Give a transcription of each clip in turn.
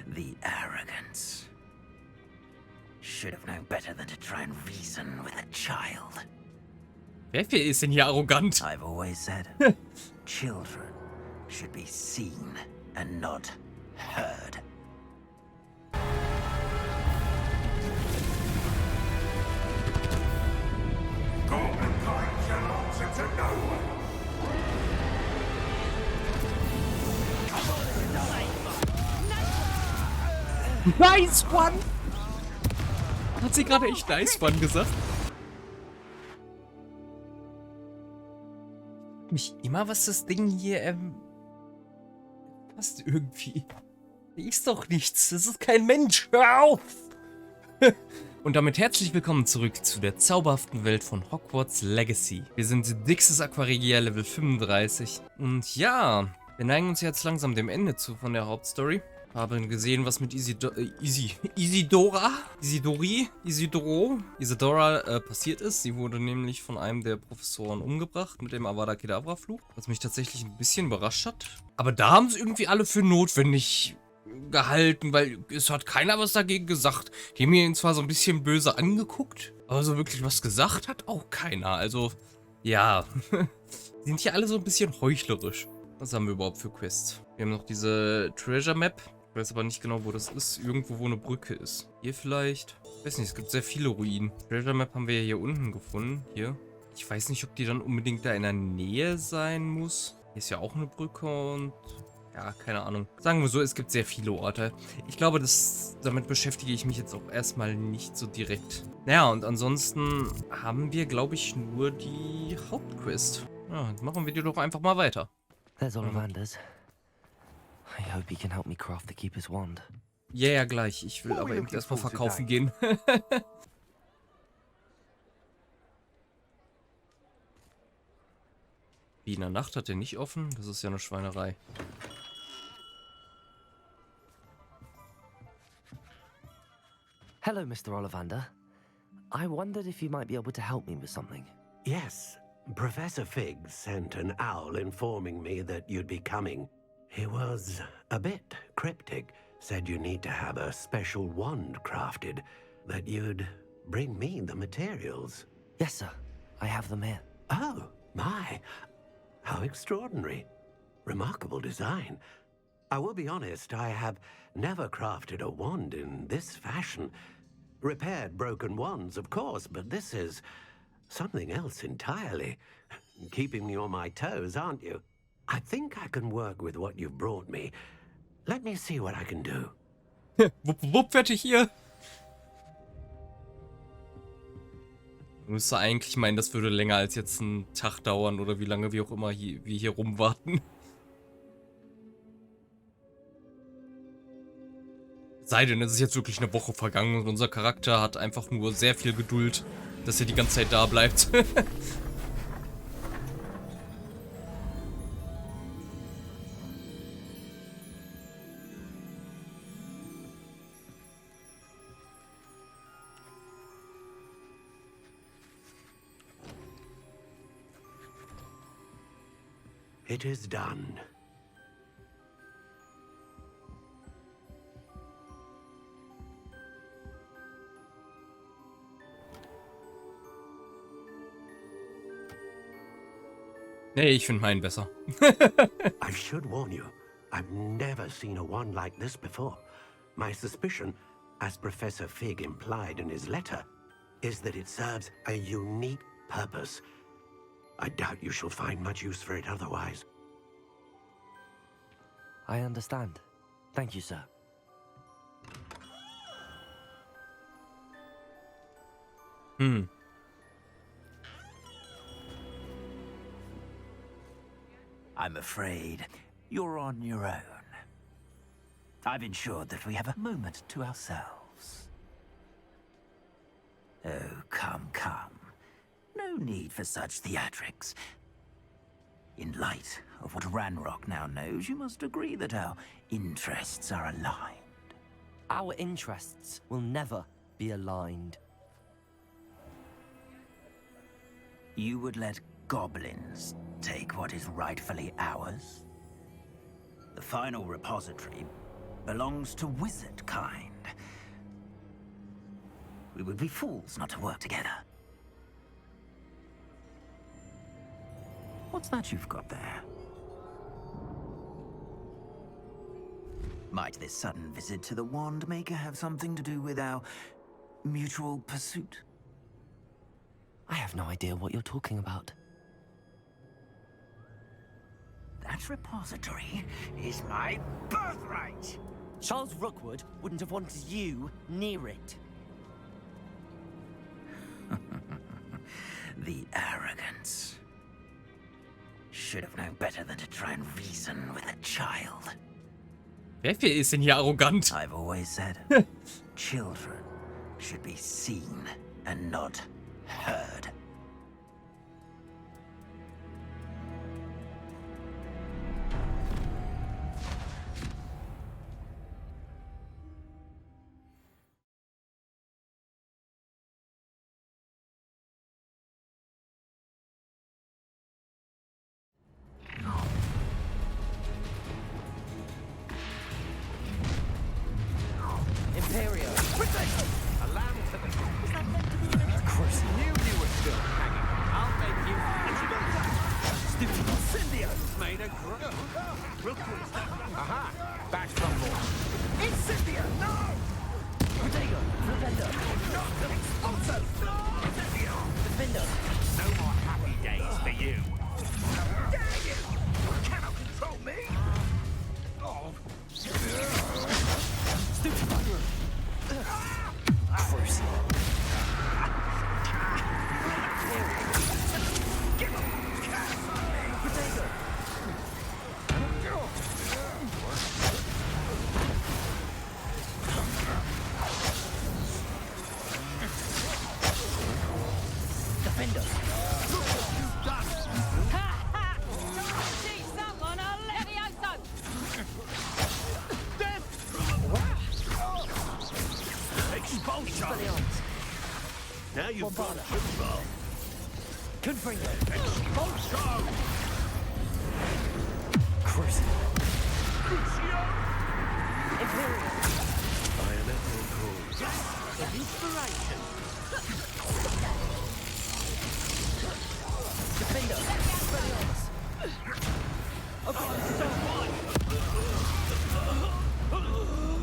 The arrogance. Should have known better than to try and reason with a child. Wer ist denn hier arrogant? I've always said, children should be seen and not heard. Nice one! Hat sie gerade echt nice one gesagt? Mich immer, was das Ding hier, passt irgendwie. Die ist doch nichts. Das ist kein Mensch. Hör auf! Und damit herzlich willkommen zurück zu der zauberhaften Welt von Hogwarts Legacy. Wir sind Dixes Aquaregia Level 35. Und ja, wir neigen uns jetzt langsam dem Ende zu von der Hauptstory. Haben gesehen, was mit Isidora passiert ist. Sie wurde nämlich von einem der Professoren umgebracht mit dem Avada Kedavra-Fluch, was mich tatsächlich ein bisschen überrascht hat. Aber da haben sie irgendwie alle für notwendig gehalten, weil es hat keiner was dagegen gesagt. Die haben ihn zwar so ein bisschen böse angeguckt, aber so wirklich was gesagt hat auch keiner. Also, ja, sind hier alle so ein bisschen heuchlerisch. Was haben wir überhaupt für Quests? Wir haben noch diese Treasure Map. Ich weiß aber nicht genau, wo das ist. Irgendwo, wo eine Brücke ist. Hier vielleicht? Ich weiß nicht, es gibt sehr viele Ruinen. Treasure Map haben wir ja hier unten gefunden. Hier. Ich weiß nicht, ob die dann unbedingt da in der Nähe sein muss. Hier ist ja auch eine Brücke und... ja, keine Ahnung. Sagen wir so, es gibt sehr viele Orte. Ich glaube, damit beschäftige ich mich jetzt auch erstmal nicht so direkt. Naja, und ansonsten haben wir, glaube ich, nur die Hauptquest. Ja, jetzt machen wir die doch einfach mal weiter. There's Ollivanders. I hope he can help me craft the Keeper's Wand. Ja, ja, gleich. Ich will aber eben erstmal verkaufen gehen. Wie in der Nacht hat er nicht offen? Das ist ja eine Schweinerei. Hello, Mr. Ollivander. I wondered if you might be able to help me with something. Yes, Professor Fig sent an owl informing me that you'd be coming. He was a bit cryptic, said you need to have a special wand crafted, that you'd bring me the materials. Yes, sir. I have them here. Oh, my. How extraordinary. Remarkable design. I will be honest, I have never crafted a wand in this fashion. Repaired broken wands, of course, but this is something else entirely. Keeping me on my toes, aren't you? I think I can work with what you've brought me. Let me see what I can do. Wupp, wupp, fertig hier. Müsste eigentlich meinen, das würde länger als jetzt einen Tag dauern oder wie lange wir auch immer wir hier rumwarten. Sei denn, es ist jetzt wirklich eine Woche vergangen und unser Charakter hat einfach nur sehr viel Geduld, dass er die ganze Zeit da bleibt. It is done. Nee, ich finde meinen besser. I should warn you, I've never seen a wand like this before. My suspicion, as Professor Fig implied in his letter, is that it serves a unique purpose. I doubt you shall find much use for it otherwise. I understand. Thank you, sir. I'm afraid you're on your own. I've ensured that we have a moment to ourselves. Oh, come, come. No need for such theatrics. In light of what Ranrok now knows, you must agree that our interests are aligned. Our interests will never be aligned. You would let goblins take what is rightfully ours? The final repository, belongs to wizard kind. We would be fools not to work together. What's that you've got there? Might this sudden visit to the Wand Maker have something to do with our mutual pursuit? I have no idea what you're talking about. That repository is my birthright! Charles Rookwood wouldn't have wanted you near it. The arrogance. Should have known better than to try and reason with a child. Wer ist denn hier arrogant? I've always said, children should be seen and not heard. Imperio. A lamb to the... Of course, you knew you were still hanging. I'll make you... Stupid Incendio! Made a Rookwood. Aha! Back from board. Incendio! No! Protego. Defender. Also! No! Incendio! Defender. No more happy days for you. Dare you! You cannot control me! Oh. Stupefier. Curse you. Protego. Defender. Now you've got Bombada. football. Confringo. Expulso! Curse you. Crucio! Imperio. I am at your call. Inspiration. Defender. Expelliarmus.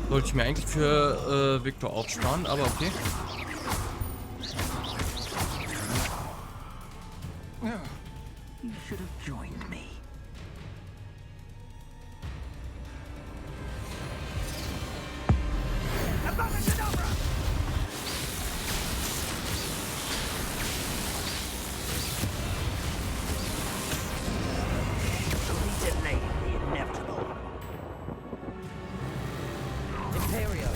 Wollte ich mir eigentlich für Victor aufsparen, aber okay. You should have joined me. Delay the inevitable. Imperio.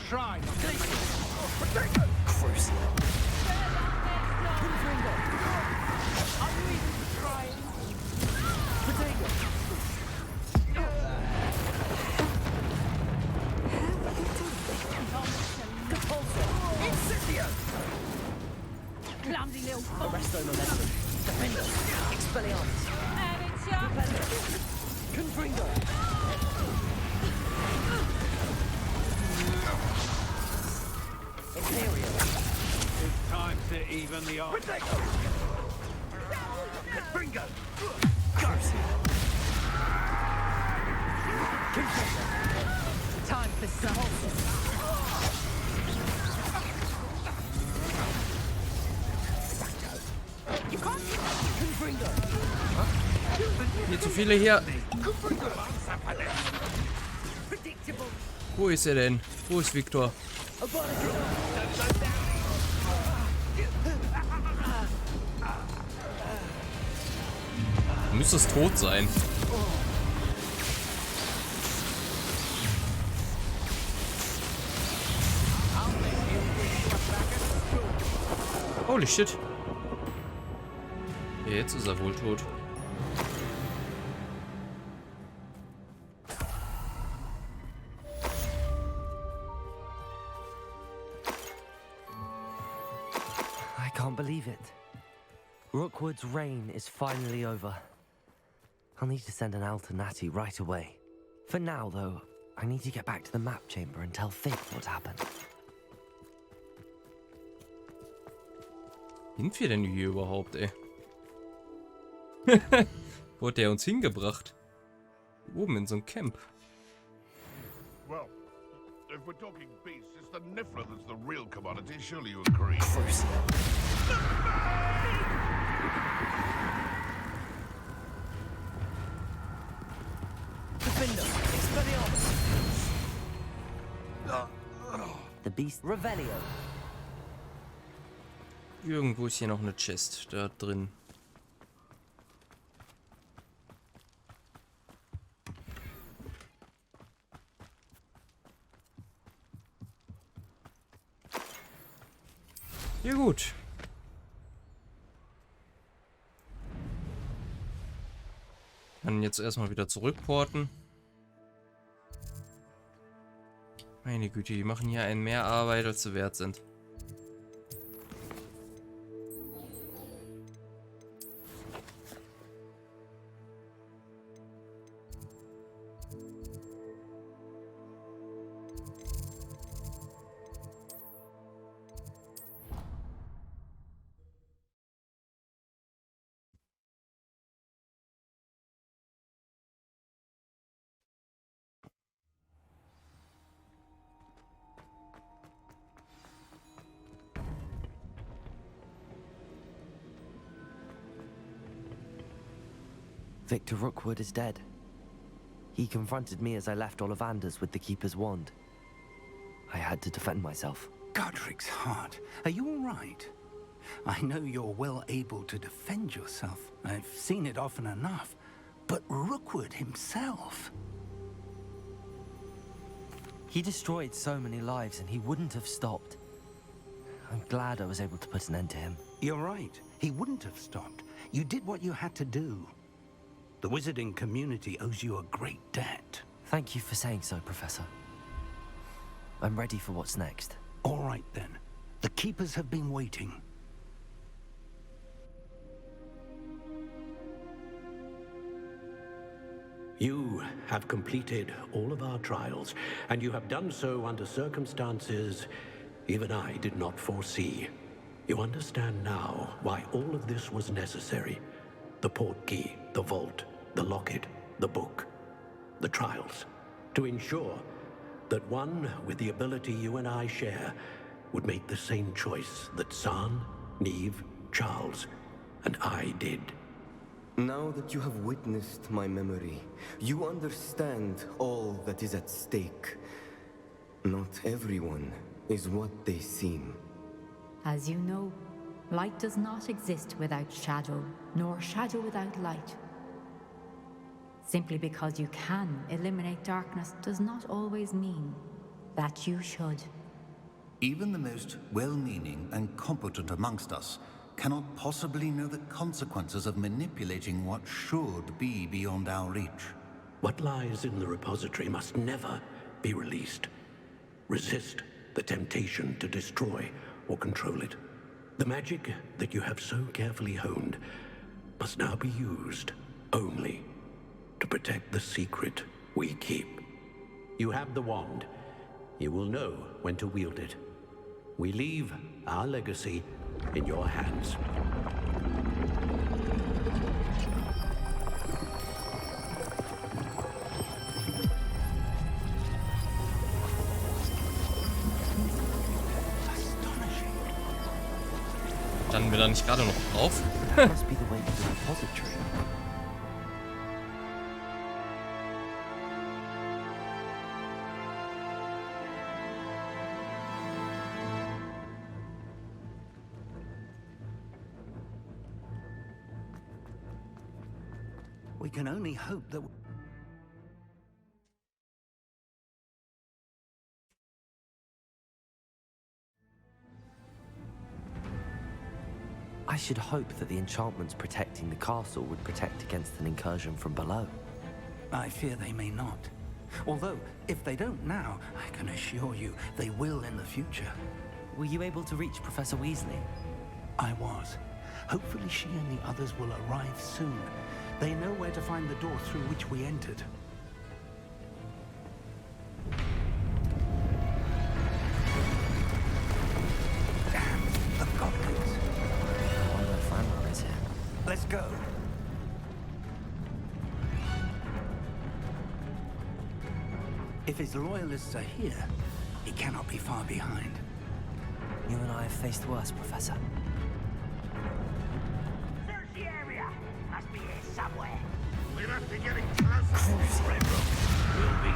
Try not to make Curse you. Confringo. Are you even trying? Protego. Compulso. Incendio! Clumsy little fool. Arresto momentum. Defender. Expelliarmus. Have it, ya. Defender. Confringo. Imperio. It's time to even the odds. Bingo! Curse you. Confringo. Time for some. You can't. Confringo. Hier zu viele hier. Predictable. Wo ist er denn? Wo ist Victor? Müsste es tot sein. Holy shit. Ja, jetzt ist er wohl tot. I can't believe it. Rookwood's reign is finally over. I'll need to send an owl to Natty right away. For now, though, I need to get back to the map chamber and tell Fig what happened. Sind wir denn hier überhaupt, ey? Wo hat der uns hingebracht? Oben in so einem Camp. Well, if we're talking beasts, it's the Niffler that's the real commodity. Surely you agree. The beast Revelio. Irgendwo ist hier noch eine Chest. Da drin. Ja gut. Dann jetzt erstmal wieder zurückporten. Meine Güte, die machen hier einen mehr Arbeit, als sie wert sind. Victor Rookwood is dead. He confronted me as I left Ollivander's with the Keeper's wand. I had to defend myself. Godric's heart, are you all right? I know you're well able to defend yourself. I've seen it often enough. But Rookwood himself... He destroyed so many lives and he wouldn't have stopped. I'm glad I was able to put an end to him. You're right. He wouldn't have stopped. You did what you had to do. The wizarding community owes you a great debt. Thank you for saying so, Professor. I'm ready for what's next. All right, then. The Keepers have been waiting. You have completed all of our trials, and you have done so under circumstances even I did not foresee. You understand now why all of this was necessary. The portkey, the vault, the locket, the book, the trials, to ensure that one with the ability you and I share would make the same choice that San, Neve, Charles, and I did. Now that you have witnessed my memory, you understand all that is at stake. Not everyone is what they seem. As you know, light does not exist without shadow, nor shadow without light. Simply because you can eliminate darkness does not always mean that you should. Even the most well-meaning and competent amongst us cannot possibly know the consequences of manipulating what should be beyond our reach. What lies in the repository must never be released. Resist the temptation to destroy or control it. The magic that you have so carefully honed must now be used only to protect the secret we keep. You have the wand. You will know when to wield it. We leave our legacy in your hands. Standen wir da nicht gerade noch drauf? That must be the way to the repository. We can only hope that... I should hope that the enchantments protecting the castle would protect against an incursion from below. I fear they may not. Although, if they don't now, I can assure you they will in the future. Were you able to reach Professor Weasley? I was. Hopefully she and the others will arrive soon. They know where to find the door through which we entered. If his loyalists are here, he cannot be far behind. You and I have faced worse, Professor. Search the area. Must be here somewhere. We must be getting closer. Ranrok will be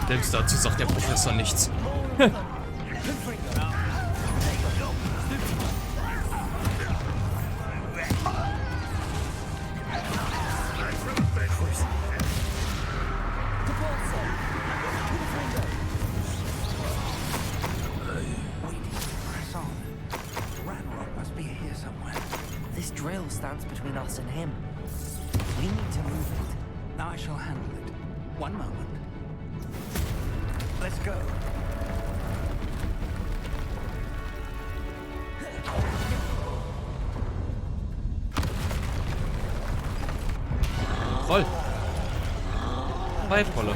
Selbst dazu sagt der Professor nichts. Ranrok must be here somewhere. This drill stands between us and him. We need to move it. I shall handle it. One moment. Let's go. Voll. Weitrolle.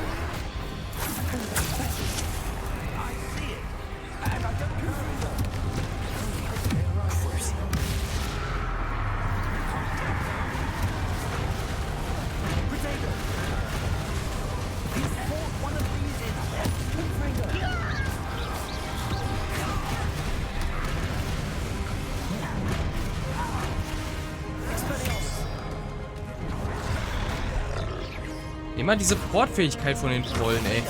Immer diese Portfähigkeit von den Trollen, ey.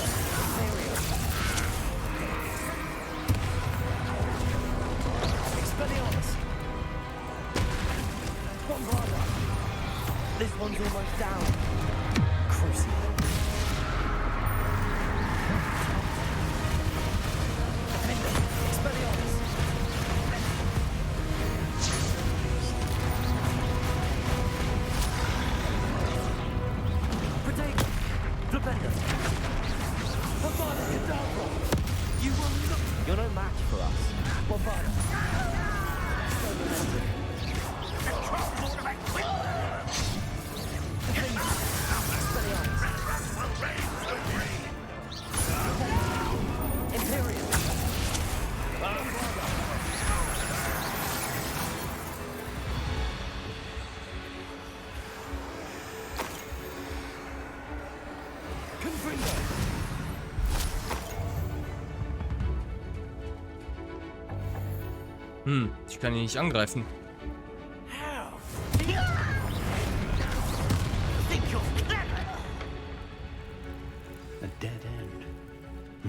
This one's almost down. Cruising. You're no match for us. Bombarda. Ich kann ihn nicht angreifen. A dead end.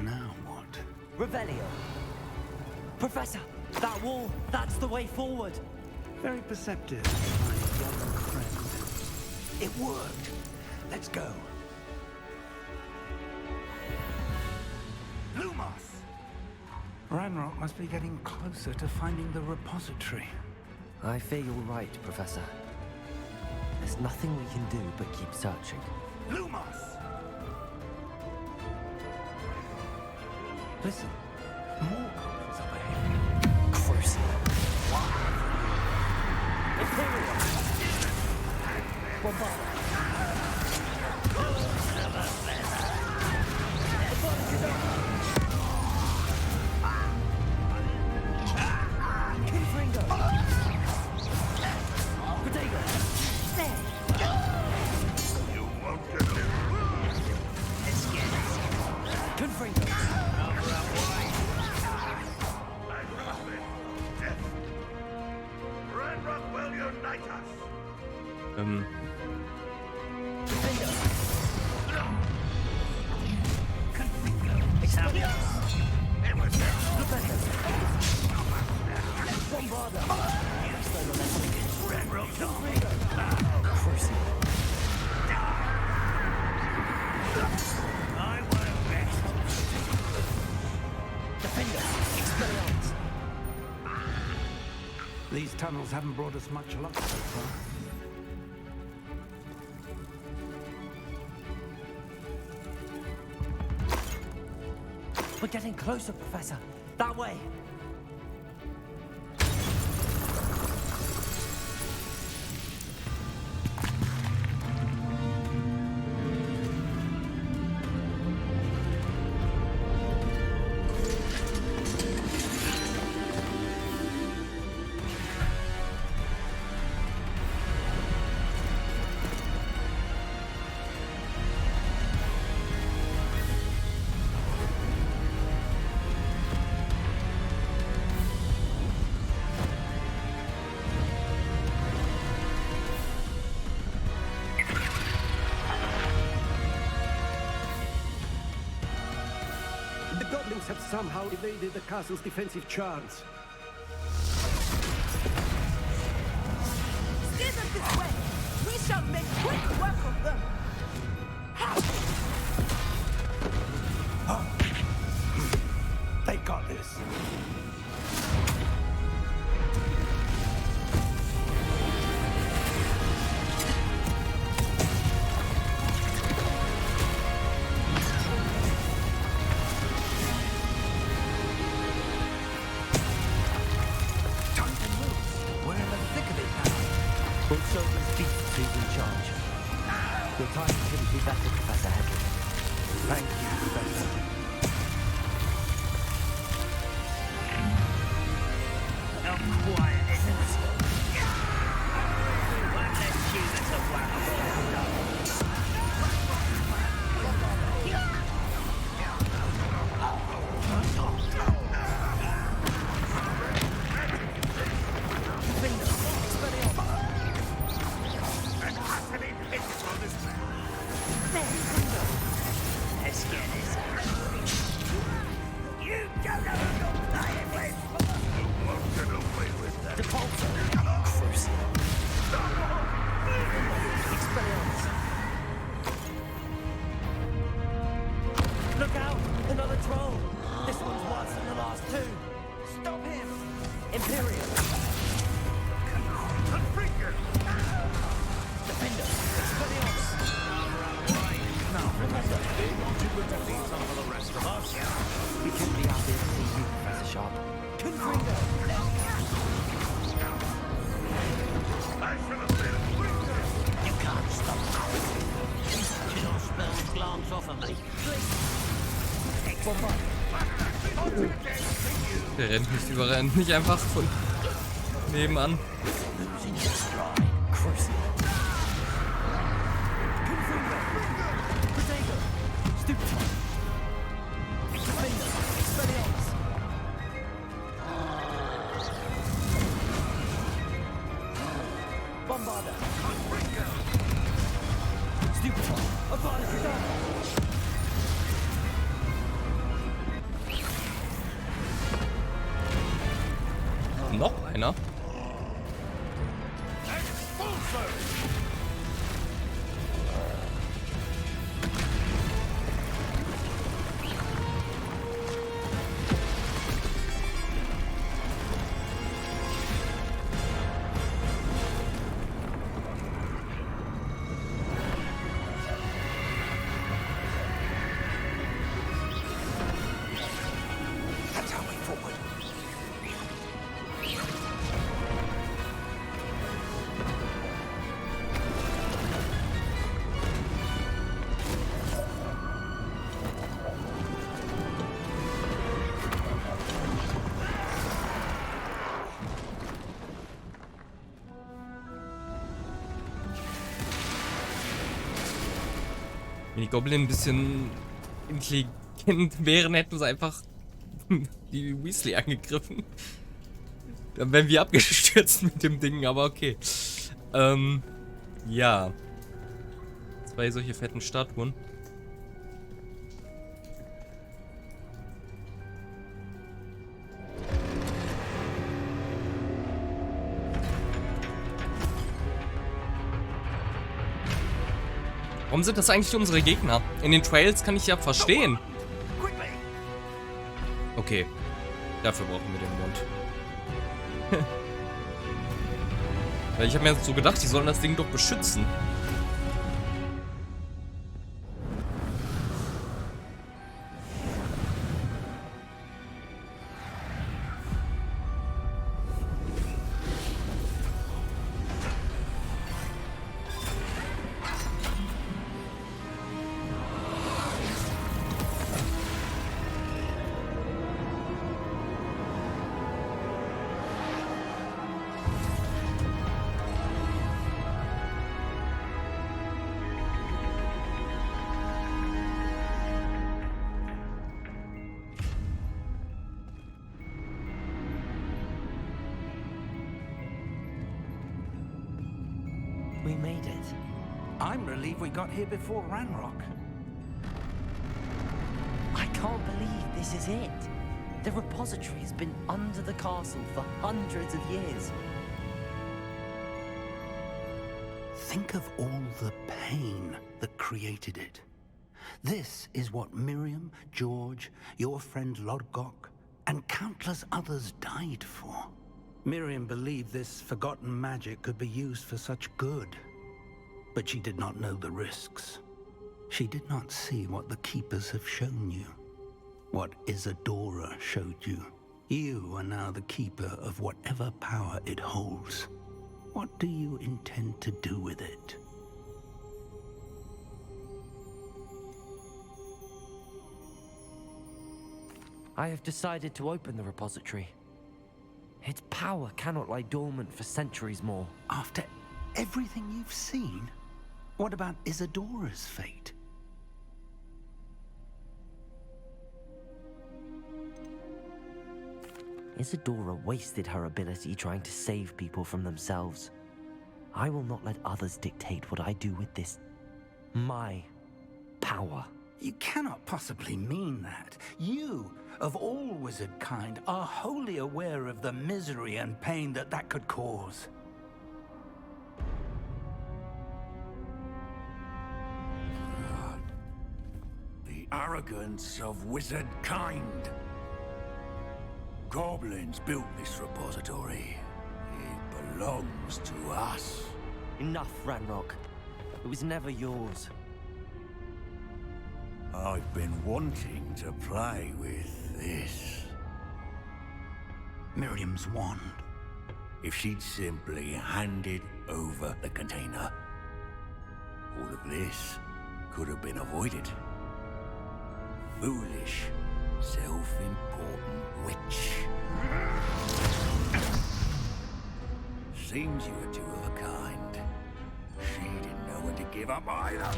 Now what? Revelio. Professor, that wall, that's the way forward. Very perceptive, my young friend. It worked. Let's go. Lumos! Ranrok must be getting closer to finding the repository. I fear you're right, Professor. There's nothing we can do but keep searching. Lumos! Listen, more goblins up ahead. Cruising. Imperial! Bombarda! Ranrok will unite us. These tunnels haven't brought us much luck so far. We're getting closer, Professor. That way. have somehow evaded the castle's defensive charms. Steer them this way. We shall make quick work of them. They got this. We'll show these beasts who's in charge. Your time couldn't be better, Professor Hedley. Thank you, Professor. Not quiet, isn't it? One less shoe that's a Let's get this out. You don't know who you're playing with. You won't get away with that. Defaulter! Expelliarmus! Look out! Another troll! This one's worse than the last two! Stop him! Imperial! Configure! Defender! Expelliarmus! We can't be out there to see you, Professor Sharp. Confringo! I should have been quicker! You can't stop. Your spells glance off of me. Der rennt nicht überrennt, nicht einfach von nebenan. Losing your stride. Crucible! Confringo! Protego! Stupefy! Defender! Expelliarmus! Bombarder! Stupefy! Avada Kedavra! Noch einer. That's our way forward. Wenn die Goblin ein bisschen intelligent wären, hätten sie einfach die Weasley angegriffen. Dann wären wir abgestürzt mit dem Ding, aber okay. Ja. 2 solche fetten Statuen. Warum sind das eigentlich unsere Gegner? In den Trails kann ich ja verstehen. Okay. Dafür brauchen wir den Mond. Weil ich habe mir so gedacht, die sollen das Ding doch beschützen. We made it. I'm relieved we got here before Ranrok. I can't believe this is it. The repository has been under the castle for hundreds of years. Think of all the pain that created it. This is what Miriam, George, your friend Lodgok, and countless others died for. Miriam believed this forgotten magic could be used for such good, but she did not know the risks. She did not see what the Keepers have shown you, what Isadora showed you. You are now the Keeper of whatever power it holds. What do you intend to do with it? I have decided to open the repository. Its power cannot lie dormant for centuries more. After everything you've seen, what about Isadora's fate? Isadora wasted her ability trying to save people from themselves. I will not let others dictate what I do with this. My power. You cannot possibly mean that. You, of all wizard kind, are wholly aware of the misery and pain that could cause. The arrogance of wizard kind. Goblins built this repository. It belongs to us. Enough, Ranrok. It was never yours. I've been wanting to play with this. Miriam's wand. If she'd simply handed over the container, all of this could have been avoided. Foolish, self-important witch. Seems you were two of a kind. She didn't know when to give up either.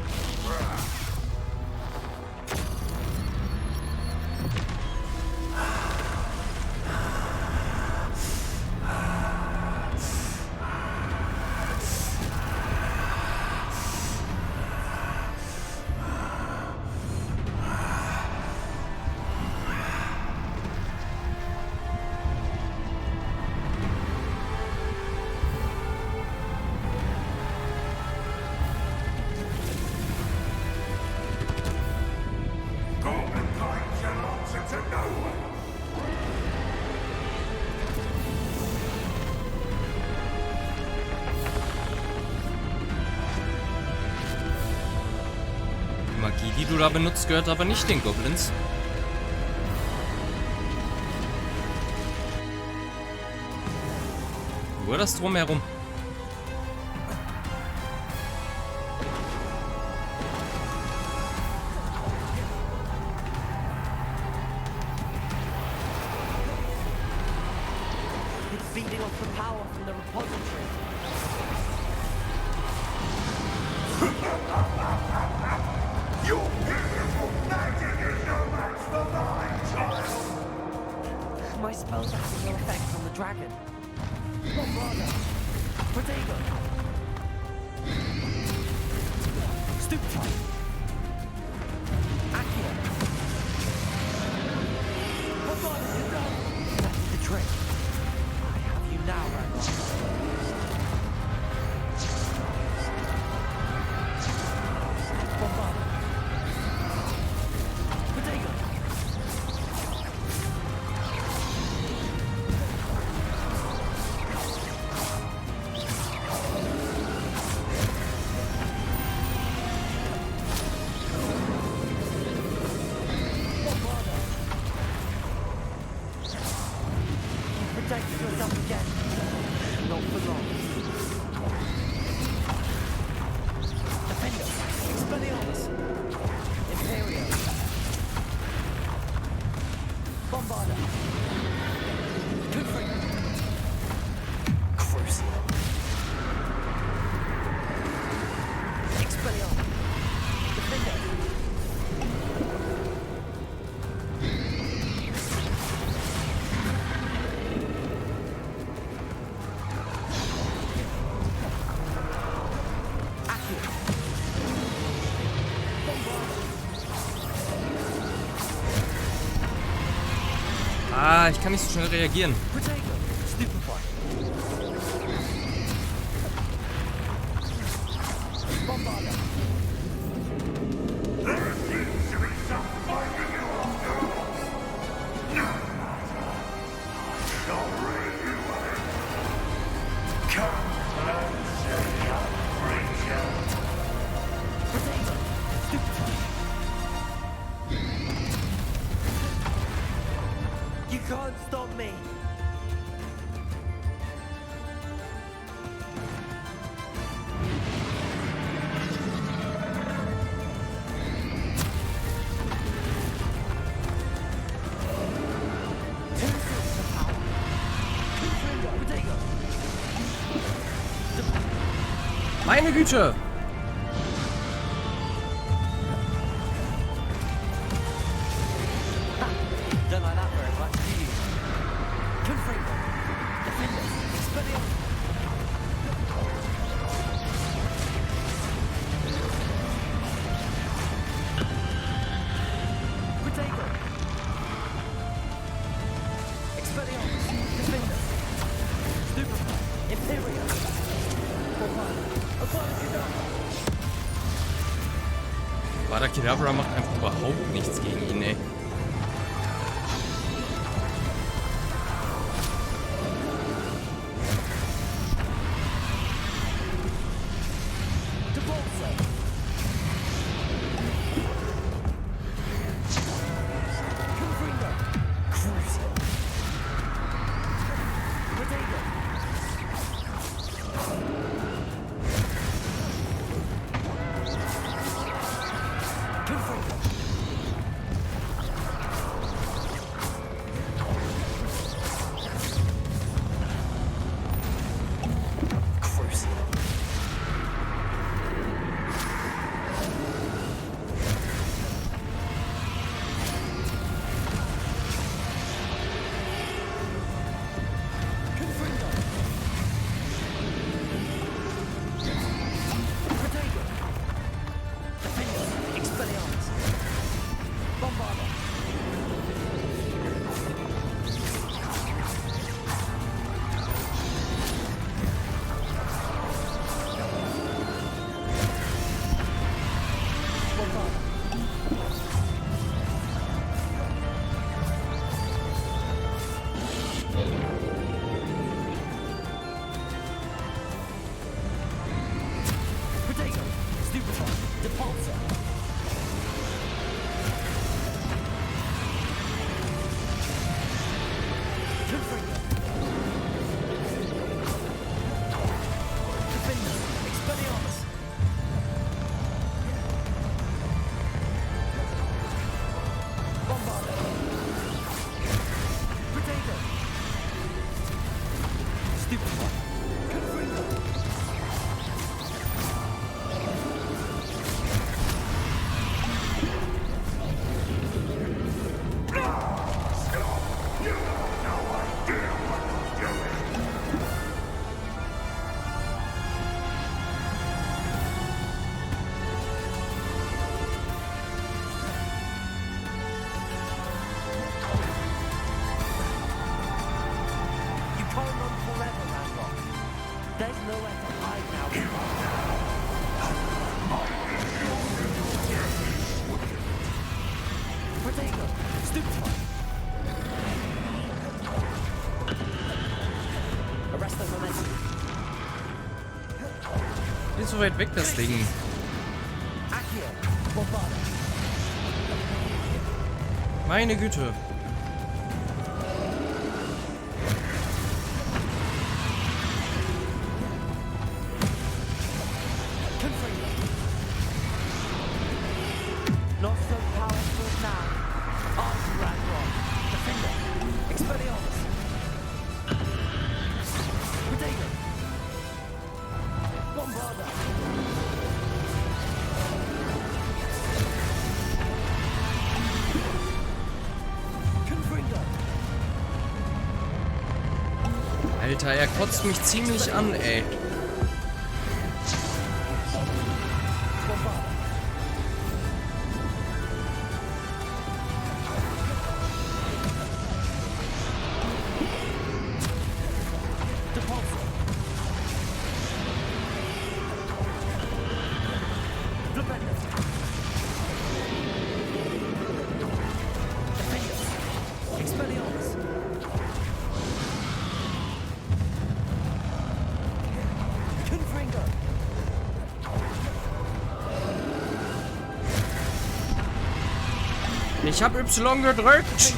Die Magie, die du da benutzt, gehört aber nicht den Goblins. Nur das Drumherum. It's feeding off the power from the repository. Your beautiful magic is no match for mine, child! My spells are having no effect on the dragon. Bombarda! Protego! Stoop time! Accio! Bombarda, you're done! That's the trick. I have you now, Ranrok. Bombarda! Protego! ich kann nicht so schnell reagieren. You can't stop me. Meine Güte! Don't like that very much, do you? Confringo. Defenders. Expelliarmus. Protego. Expelliarmus. Defenders. Stupefy. Imperium. Avada Kedavra macht einfach überhaupt nichts gegen ihn, ey. There's nowhere to hide now. Protego. Stupefy. Arrest the momentum. Bin so weit weg, das Ding. Accio. Bombarda. Meine Güte. Not so powerful now. Archer Ranrok. Defender. Expelliarmus. Protego. Bombarda. Confringo. Alter, er kotzt mich ziemlich an, ey. Bombarda. Ich hab Y gedrückt.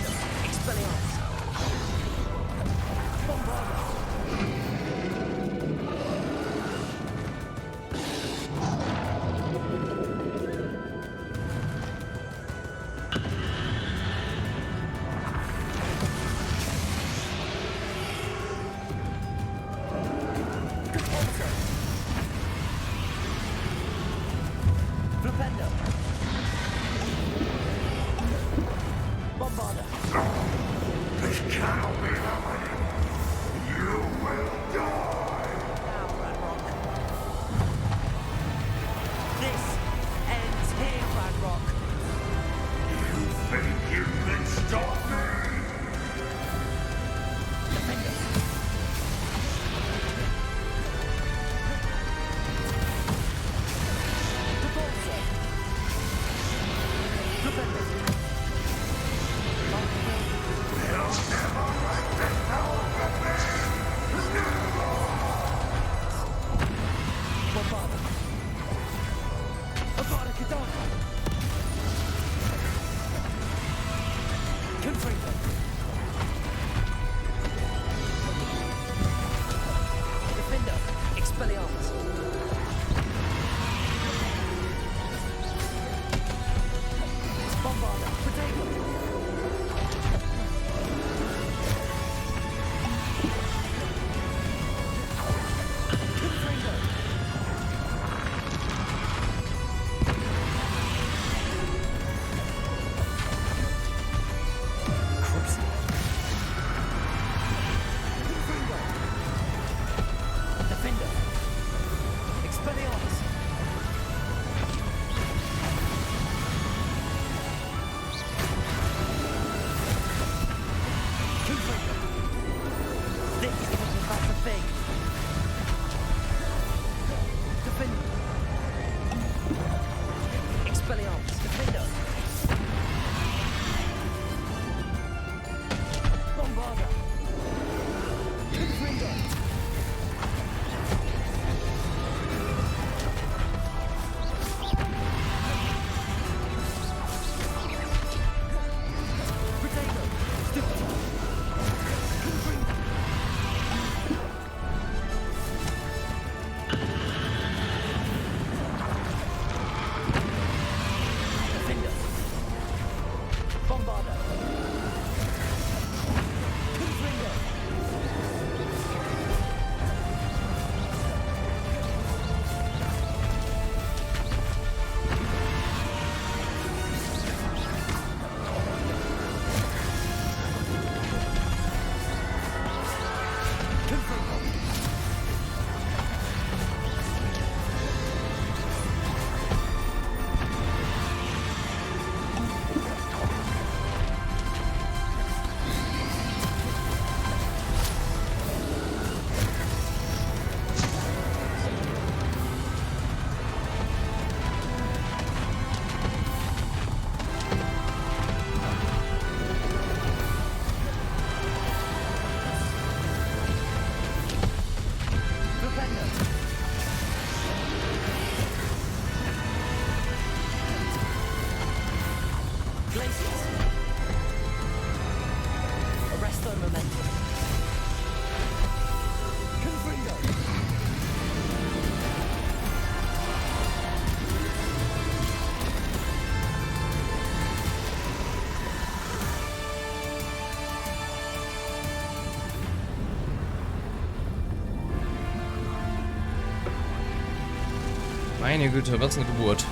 Meine Güte, was eine Geburt.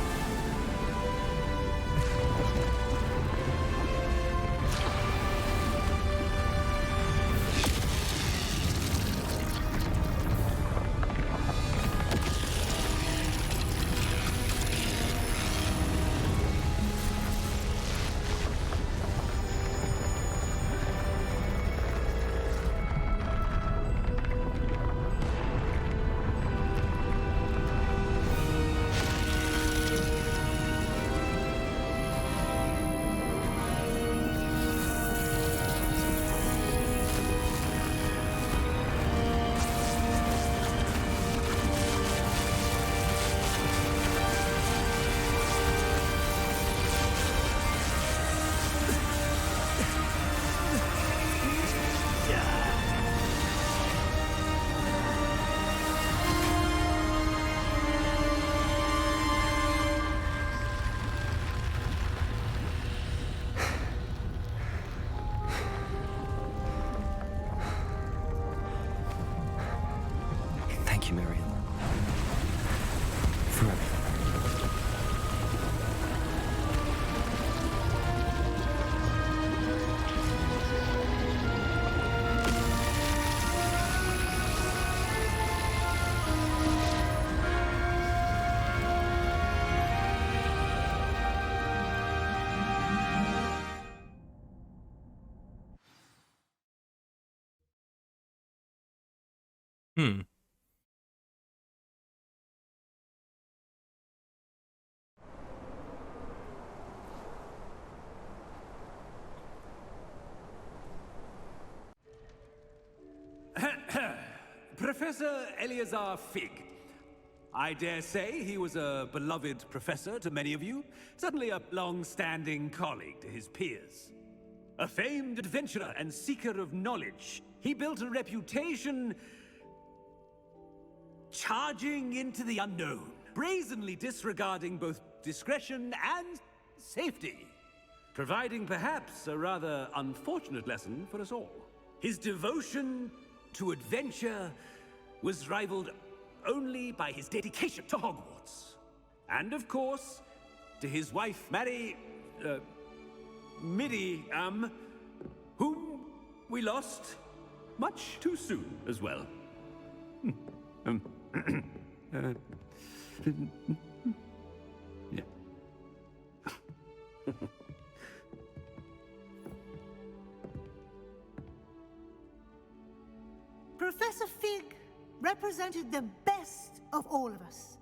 you, Miriam. For everything. Hm. Professor Eleazar Fig. I dare say he was a beloved professor to many of you, certainly a long-standing colleague to his peers. A famed adventurer and seeker of knowledge, he built a reputation charging into the unknown, brazenly disregarding both discretion and safety, providing perhaps a rather unfortunate lesson for us all. His devotion to adventure was rivaled only by his dedication to Hogwarts. And of course, to his wife, Miriam, whom we lost much too soon as well. Yeah. Professor Fig represented the best of all of us.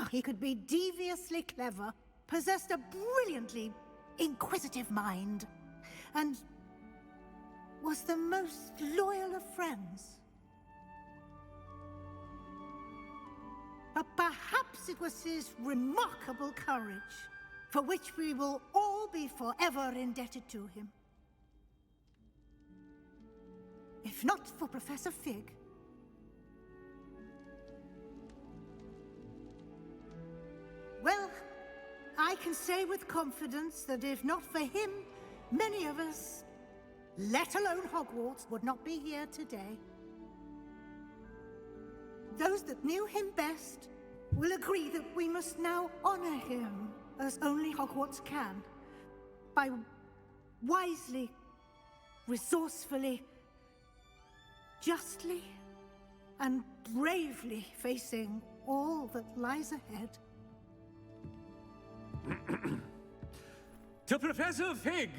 He could be deviously clever, possessed a brilliantly inquisitive mind, and was the most loyal of friends. But perhaps it was his remarkable courage, for which we will all be forever indebted to him. If not for Professor Fig, well, I can say with confidence that if not for him, many of us, let alone Hogwarts, would not be here today. Those that knew him best will agree that we must now honor him as only Hogwarts can, by wisely, resourcefully, justly, and bravely facing all that lies ahead. To Professor Fig!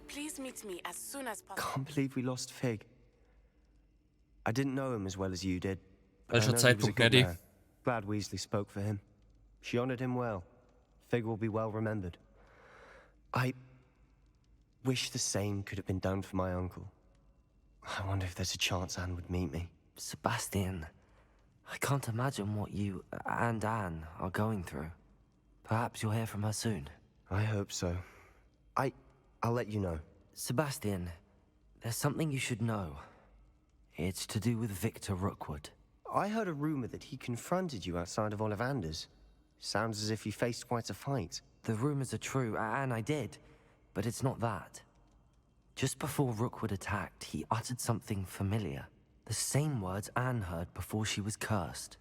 Please meet me as soon as possible. Can't believe we lost Fig. I didn't know him as well as you did. but I Welcher know he was a Zeitpunkt, good Neddy? man. Glad Weasley spoke for him. She honored him well. Fig will be well remembered. I wish the same could have been done for my uncle. I wonder if there's a chance Anne would meet me. Sebastian, I can't imagine what you and Anne are going through. Perhaps you'll hear from her soon. I hope so. I'll let you know. Sebastian, there's something you should know. It's to do with Victor Rookwood. I heard a rumor that he confronted you outside of Ollivander's. Sounds as if you faced quite a fight. The rumors are true, and I did, but it's not that. Just before Rookwood attacked, he uttered something familiar. The same words Anne heard before she was cursed.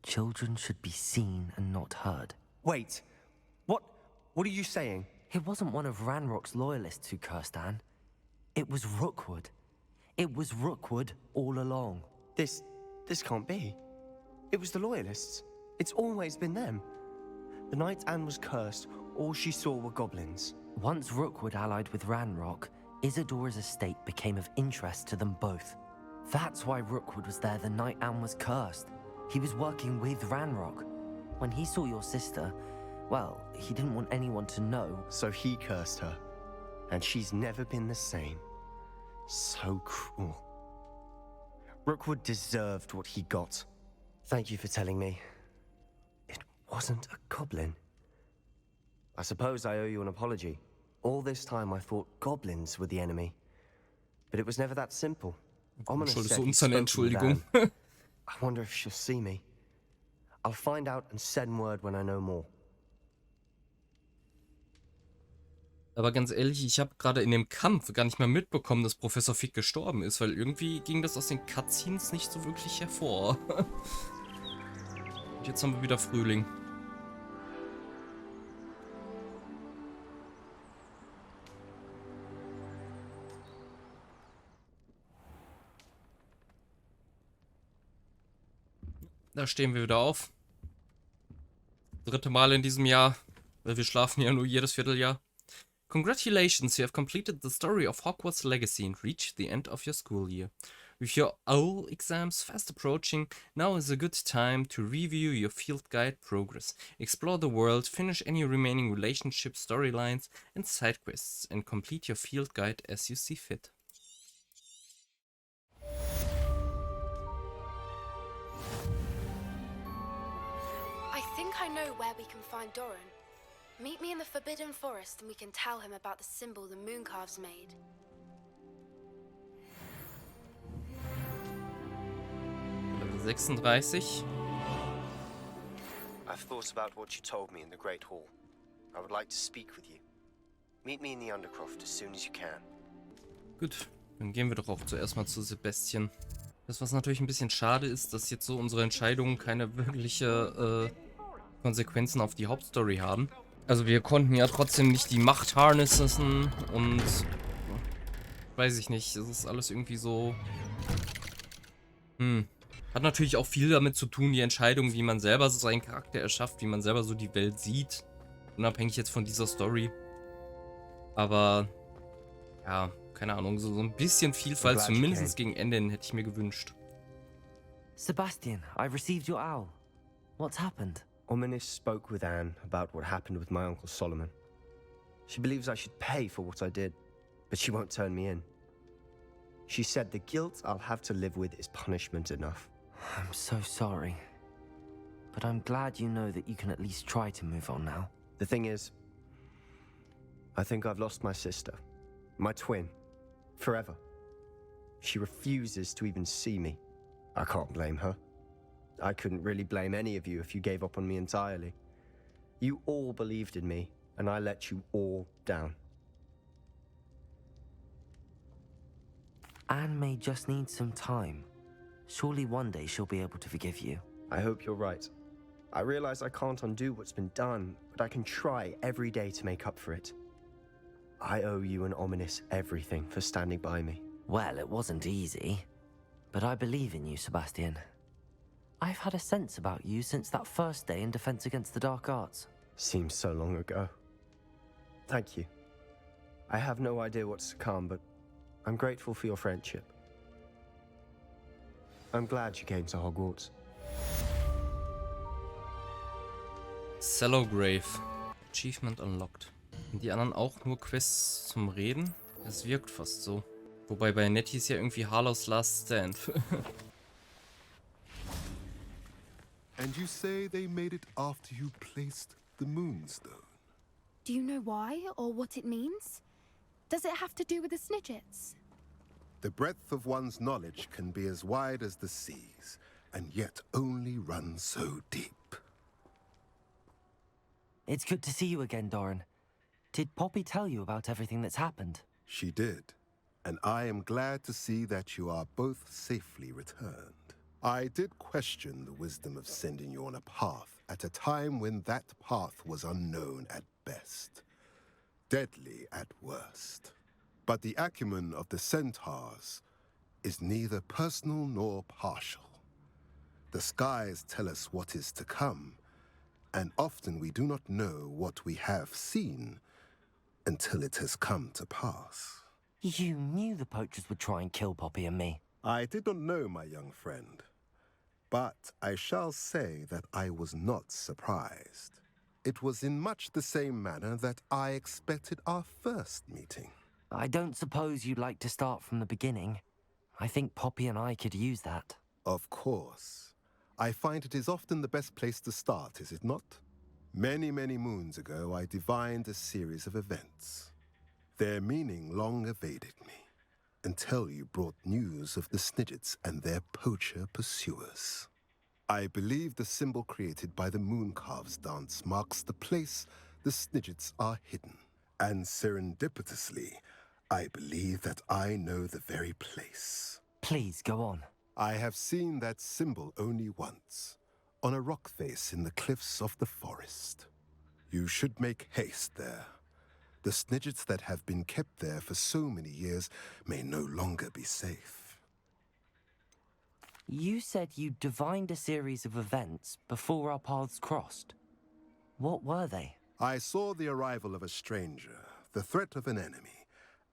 Children should be seen and not heard. Wait, what are you saying? It wasn't one of Ranrok's loyalists who cursed Anne. It was Rookwood. It was Rookwood all along. This can't be. It was the Loyalists. It's always been them. The night Anne was cursed, all she saw were goblins. Once Rookwood allied with Ranrok, Isadora's estate became of interest to them both. That's why Rookwood was there the night Anne was cursed. He was working with Ranrok. When he saw your sister, well, he didn't want anyone to know. So he cursed her. And she's never been the same. So cruel. Rookwood deserved what he got. Thank you for telling me. It wasn't a goblin. I suppose I owe you an apology. All this time I thought goblins were the enemy. But it was never that simple. Ominous Schuldest said du he'd uns eine spoken with Entschuldigung? Anne. I wonder if she'll see me. I'll find out and send word when I know more. Aber ganz ehrlich, ich habe gerade in dem Kampf gar nicht mehr mitbekommen, dass Professor Fig gestorben ist, weil irgendwie ging das aus den Cutscenes nicht so wirklich hervor. Und jetzt haben wir wieder Frühling. Da stehen wir wieder auf. 3. Mal in diesem Jahr, weil wir schlafen ja nur jedes Vierteljahr. Congratulations, you have completed the story of Hogwarts Legacy and reached the end of your school year. With your OWL exams fast approaching, now is a good time to review your field guide progress, explore the world, finish any remaining relationship storylines and side quests, and complete your field guide as you see fit. I think I know where we can find Doran. Meet me in the Forbidden Forest and we can tell him about the symbol the Mooncalves made. Level 36. I've thought about what you told me in the Great Hall. I would like to speak with you. Meet me in the Undercroft as soon as you can. Gut, dann gehen wir doch auch zuerst mal zu Sebastian. Das, was natürlich ein bisschen schade ist, dass jetzt so unsere Entscheidungen keine wirkliche Konsequenzen auf die Hauptstory haben. Also wir konnten ja trotzdem nicht die Macht harnessen und weiß ich nicht, es ist alles irgendwie so... Hat natürlich auch viel damit zu tun, die Entscheidung, wie man selber so seinen Charakter erschafft, wie man selber so die Welt sieht. Unabhängig jetzt von dieser Story. Aber, ja, keine Ahnung, so ein bisschen Vielfalt, zumindest gegen Ende, hätte ich mir gewünscht. Sebastian, I received your owl. What's happened? Ominous spoke with Anne about what happened with my Uncle Solomon. She believes I should pay for what I did, but she won't turn me in. She said the guilt I'll have to live with is punishment enough. I'm so sorry. But I'm glad you know that you can at least try to move on now. The thing is, I think I've lost my sister, my twin, forever. She refuses to even see me. I can't blame her. I couldn't really blame any of you if you gave up on me entirely. You all believed in me, and I let you all down. Anne may just need some time. Surely one day she'll be able to forgive you. I hope you're right. I realize I can't undo what's been done, but I can try every day to make up for it. I owe you and Ominous everything for standing by me. Well, it wasn't easy. But I believe in you, Sebastian. I've had a sense about you since that first day in Defense Against the Dark Arts. Seems so long ago. Thank you. I have no idea what's to come, but I'm grateful for your friendship. I'm glad you came to Hogwarts. Cellograve. Achievement unlocked. Sind die anderen auch nur Quests zum Reden? Es wirkt fast so. Wobei bei Nettie ist ja irgendwie Harlow's Last Stand. And you say they made it after you placed the Moonstone? Do you know why or what it means? Does it have to do with the Snidgets? The breadth of one's knowledge can be as wide as the seas, and yet only run so deep. It's good to see you again, Doran. Did Poppy tell you about everything that's happened? She did, and I am glad to see that you are both safely returned. I did question the wisdom of sending you on a path at a time when that path was unknown at best, deadly at worst. But the acumen of the centaurs is neither personal nor partial. The skies tell us what is to come, and often we do not know what we have seen until it has come to pass. You knew the poachers would try and kill Poppy and me. I did not know, my young friend, but I shall say that I was not surprised. It was in much the same manner that I expected our first meeting. I don't suppose you'd like to start from the beginning. I think Poppy and I could use that. Of course. I find it is often the best place to start, is it not? Many, many moons ago, I divined a series of events. Their meaning long evaded me, until you brought news of the Snidgets and their poacher pursuers. I believe the symbol created by the Mooncalves dance marks the place the Snidgets are hidden. And serendipitously, I believe that I know the very place. Please, go on. I have seen that symbol only once, on a rock face in the cliffs of the forest. You should make haste there. The Snidgets that have been kept there for so many years may no longer be safe. You said you divined a series of events before our paths crossed. What were they? I saw the arrival of a stranger, the threat of an enemy,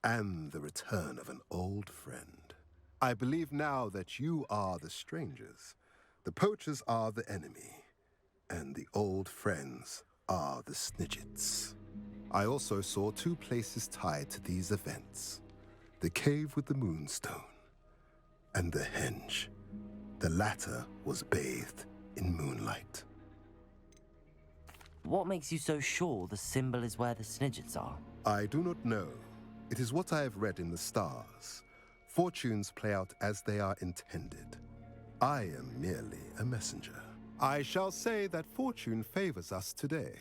and the return of an old friend. I believe now that you are the strangers, the poachers are the enemy, and the old friends are the Snidgets. I also saw two places tied to these events: the cave with the moonstone and the henge. The latter was bathed in moonlight. What makes you so sure the symbol is where the Snidgets are? I do not know. It is what I have read in the stars. Fortunes play out as they are intended. I am merely a messenger. I shall say that fortune favors us today.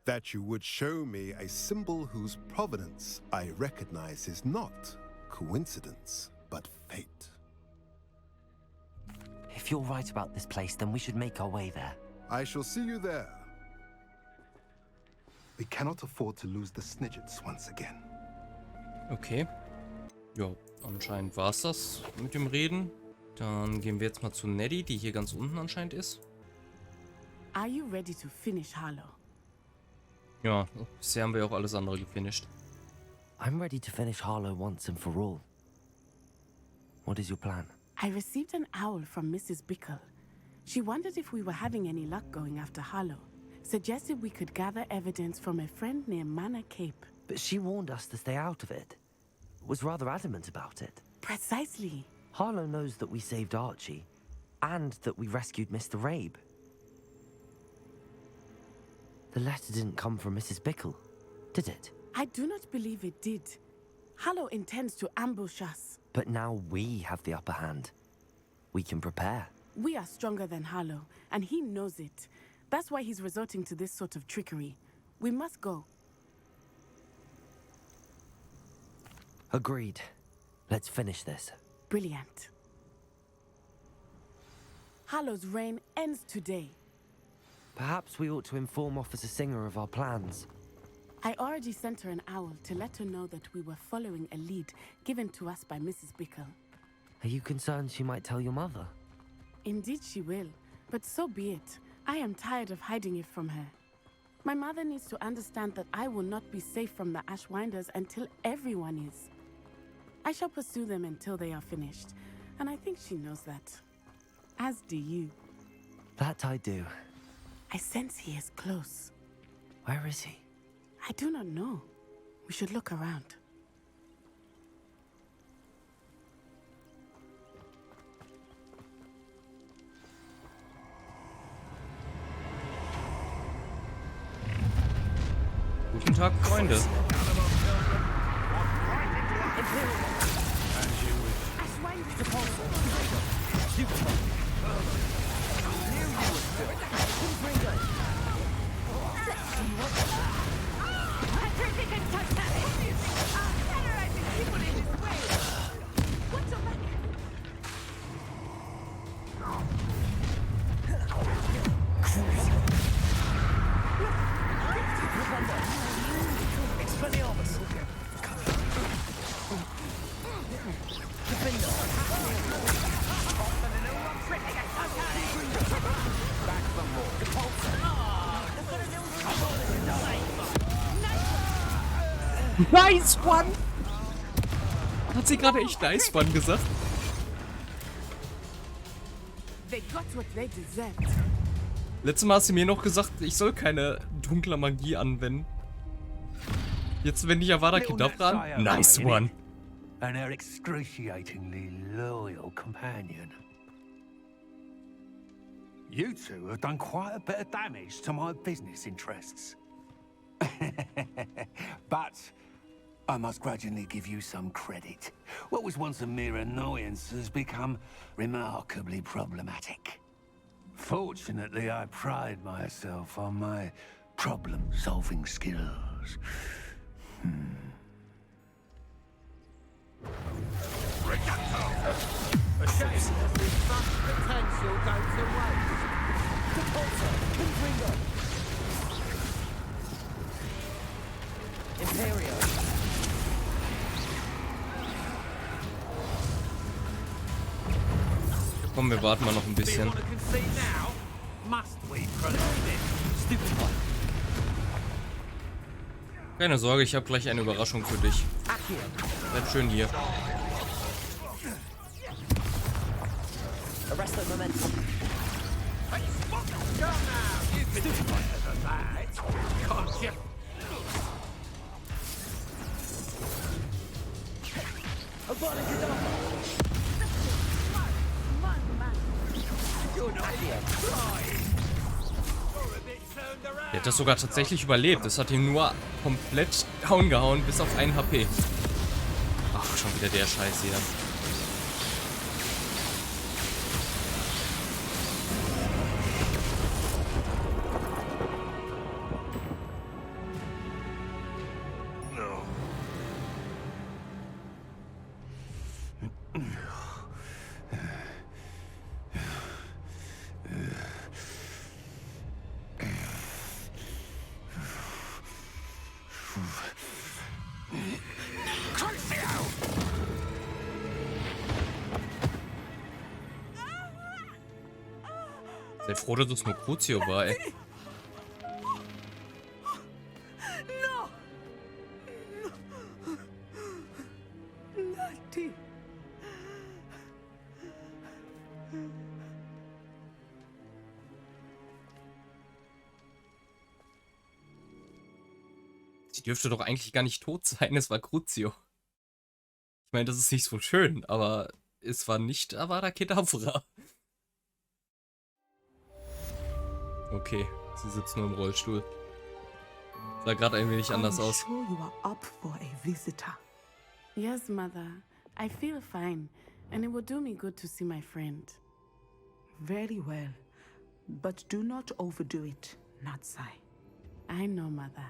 That you would show me a symbol whose provenance I recognize is not coincidence, but fate. If you're right about this place, then we should make our way there. I shall see you there. We cannot afford to lose the Snidgets once again. Okay. Ja, anscheinend war es das mit dem Reden. Dann gehen wir jetzt mal zu Neddy, die hier ganz unten anscheinend ist. Are you ready to finish Harlow? Ja, bisher haben wir auch alles andere gefinisht. I'm ready to finish Harlow once and for all. What is your plan? I received an owl from Mrs. Bickle. She wondered if we were having any luck going after Harlow. Suggested we could gather evidence from a friend near Manor Cape. But she warned us to stay out of it. Was rather adamant about it. Precisely. Harlow knows that we saved Archie, and that we rescued Mr. Rabe. The letter didn't come from Mrs. Bickle, did it? I do not believe it did. Harlow intends to ambush us. But now we have the upper hand. We can prepare. We are stronger than Harlow, and he knows it. That's why he's resorting to this sort of trickery. We must go. Agreed. Let's finish this. Brilliant. Harlow's reign ends today. Perhaps we ought to inform Officer Singer of our plans. I already sent her an owl to let her know that we were following a lead given to us by Mrs. Bickle. Are you concerned she might tell your mother? Indeed she will, but so be it. I am tired of hiding it from her. My mother needs to understand that I will not be safe from the Ashwinders until everyone is. I shall pursue them until they are finished, and I think she knows that. As do you. That I do. I sense he is close. Where is he? I do not know. We should look around. Guten Tag, Freunde. Nice one! Hat sie gerade echt nice one gesagt? They got what they deserved. Letztes Mal hast du mir noch gesagt, ich soll keine dunkle Magie anwenden. Jetzt wende ich Avada Kedavra an. Nice one. And her excruciatingly loyal companion. You two have done quite a bit of damage to my business interests. But I must grudgingly give you some credit. What was once a mere annoyance has become remarkably problematic. Fortunately, I pride myself on my problem-solving skills. A shame that this much potential goes to waste. Depulsor, Confringo. Imperio. Komm, wir warten mal noch ein bisschen. Keine Sorge, ich habe gleich eine Überraschung für dich. Bleib schön hier. Arrest the momentum. Der hat das sogar tatsächlich überlebt. Das hat ihn nur komplett down gehauen, bis auf 1 HP. Ach, schon wieder der Scheiß hier. Sei froh, dass es nur Crucio war, ey. Sie dürfte doch eigentlich gar nicht tot sein, es war Crucio. Ich meine, das ist nicht so schön, aber es war nicht Avada Kedavra. Okay, sie sitzt nur im Rollstuhl. Sah gerade ein wenig anders aus. Sure you are up for a visitor. Yes, Mother. I feel fine, and it will do me good to see my friend. Very well. But do not overdo it, Natsai. I know, Mother.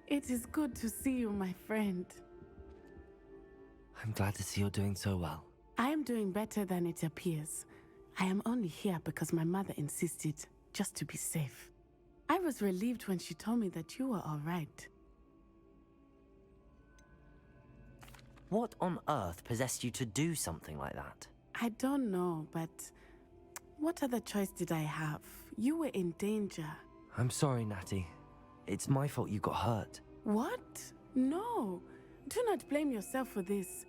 It is good to see you, my friend. I'm glad to see you're doing so well. I am doing better than it appears. I am only here because my mother insisted, just to be safe. I was relieved when she told me that you were all right. What on earth possessed you to do something like that? I don't know, but what other choice did I have? You were in danger. I'm sorry, Natty. It's my fault you got hurt. What? No. Do not blame yourself for this.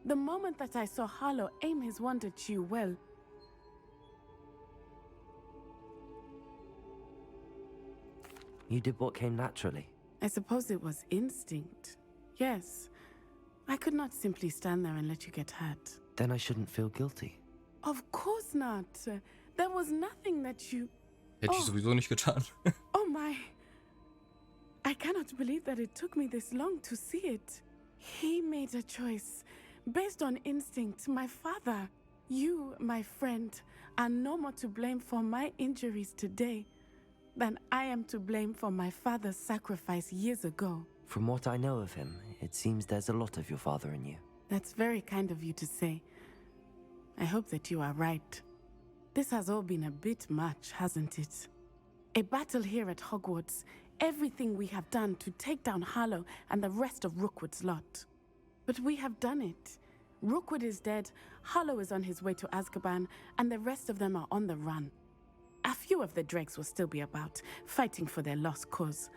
The moment that I saw Harlow aim his wand at you, well... You did what came naturally. I suppose it was instinct. Yes. I could not simply stand there and let you get hurt. Then I shouldn't feel guilty. Of course not. There was nothing that you... Hätte ich sowieso nicht getan. Oh my... I cannot believe that it took me this long to see it. He made a choice based on instinct. My father, you, my friend, are no more to blame for my injuries today than I am to blame for my father's sacrifice years ago. From what I know of him, it seems there's a lot of your father in you. That's very kind of you to say. I hope that you are right. This has all been a bit much, hasn't it? A battle here at Hogwarts. Everything we have done to take down Harlow and the rest of Rookwood's lot. But we have done it. Rookwood is dead, Harlow is on his way to Azkaban, and the rest of them are on the run. A few of the dregs will still be about, fighting for their lost cause.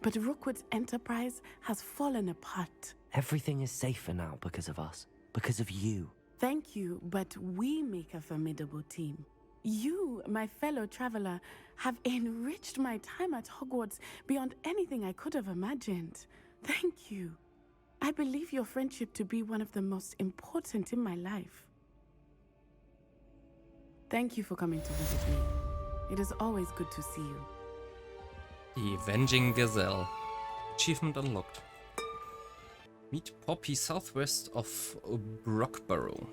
But Rookwood's enterprise has fallen apart. Everything is safer now because of us. Because of you. Thank you, but we make a formidable team. You, my fellow traveler, have enriched my time at Hogwarts beyond anything I could have imagined. Thank you. I believe your friendship to be one of the most important in my life. Thank you for coming to visit me. It is always good to see you. Die Avenging Gazelle. Achievement unlocked. Meet Poppy southwest of Brockborough.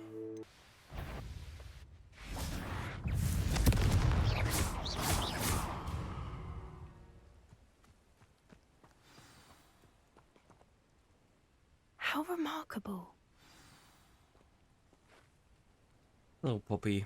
How remarkable. So, Poppy.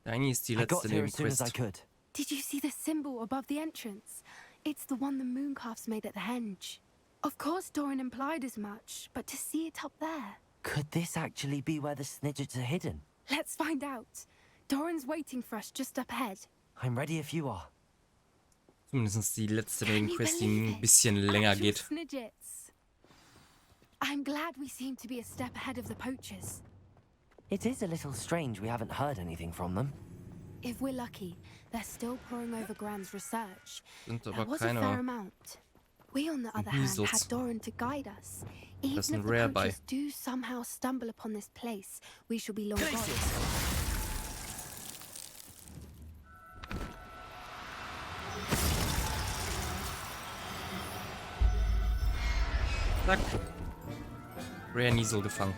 Deine ist die I got letzte here as soon as I Nebenquest. could. Did you see the symbol above the entrance? It's the one the mooncalves made at the henge. Of course Doran implied as much, but to see it up there... Could this actually be where the Snidgets are hidden? Let's find out. Doran's waiting for us just up ahead. I'm ready if you are. Zumindest die letzte Nebenquest, die ein bisschen länger geht. Snidgets. I'm glad we seem to be a step ahead of the poachers. It is a little strange we haven't heard anything from them. If we're lucky, they're still poring over Gran's research. Sind There aber was a fair keine amount. We, on the other hand, Weasels. had Doran to guide us. Even Das if sind the rare bei. poachers do somehow stumble upon this place, we shall be long gone. Zack. Rare Niesel gefangen.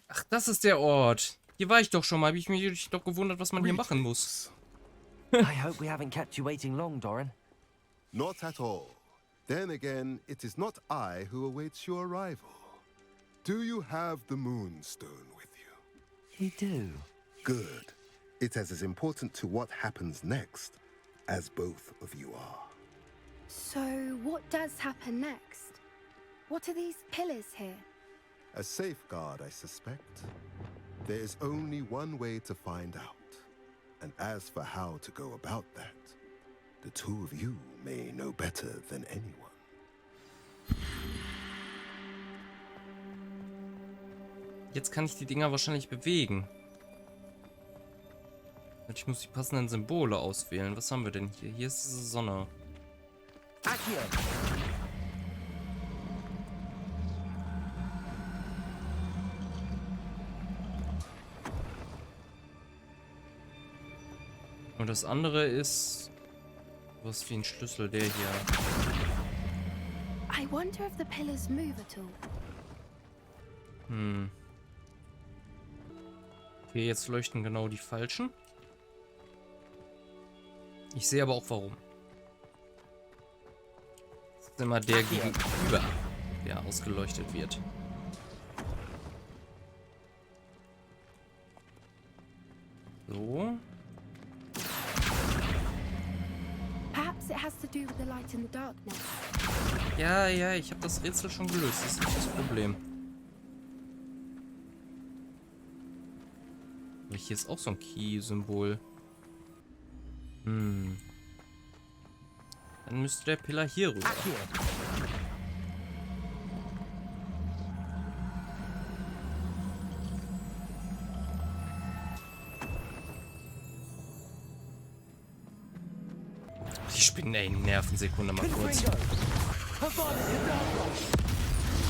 Ach, das ist der Ort. Hier war ich doch schon mal. Habe ich mich doch gewundert, was man hier machen muss. I hope we haven't kept you waiting long, Doran. Not at all. Then again, it is not I who awaits your arrival. Do you have the Moonstone with you? You do? Good. It is as important to what happens next as both of you are. So, what does happen next? What are these pillars here? A safeguard, I suspect. There is only one way to find out. And as for how to go about that, the two of you may know better than anyone. Jetzt kann ich die Dinger wahrscheinlich bewegen. Ich muss die passenden Symbole auswählen. Was haben wir denn hier? Hier ist diese Sonne. Und das andere ist was wie ein Schlüssel, der hier. I wonder if the pillars move at all. Okay, jetzt leuchten genau die falschen. Ich sehe aber auch warum. Das ist immer der gegenüber, der ausgeleuchtet wird. So. Perhaps it has to do with the light in the darkness. Ja, ich habe das Rätsel schon gelöst. Das ist nicht das Problem. Aber hier ist auch so ein Key-Symbol. Dann müsste der Pillar hier rüber. Die Spinnen, ey, Nervensekunde mal kurz.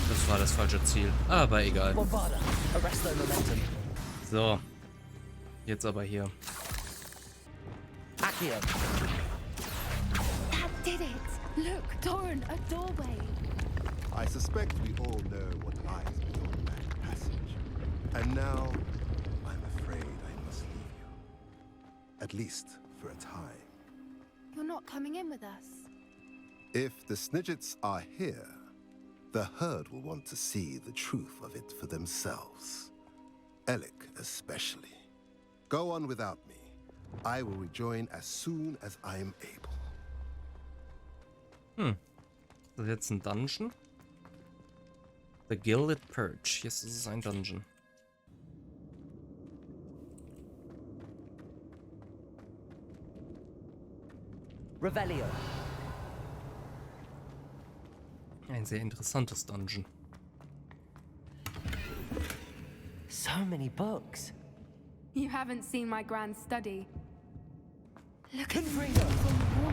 Das war das falsche Ziel. Aber egal. So. Jetzt aber hier. That did it! Look, Doran, a doorway. I suspect we all know what lies beyond that passage. And now, I'm afraid I must leave you. At least for a time. You're not coming in with us. If the Snidgets are here, the herd will want to see the truth of it for themselves. Alec especially. Go on without me. I will rejoin as soon as I am able. Das ist jetzt ein Dungeon. The Gilded Perch. Jetzt ist es ein Dungeon. Revelio. Ein sehr interessantes Dungeon. So many books. You haven't seen my grand study. Look at the Confringo. names on the wall.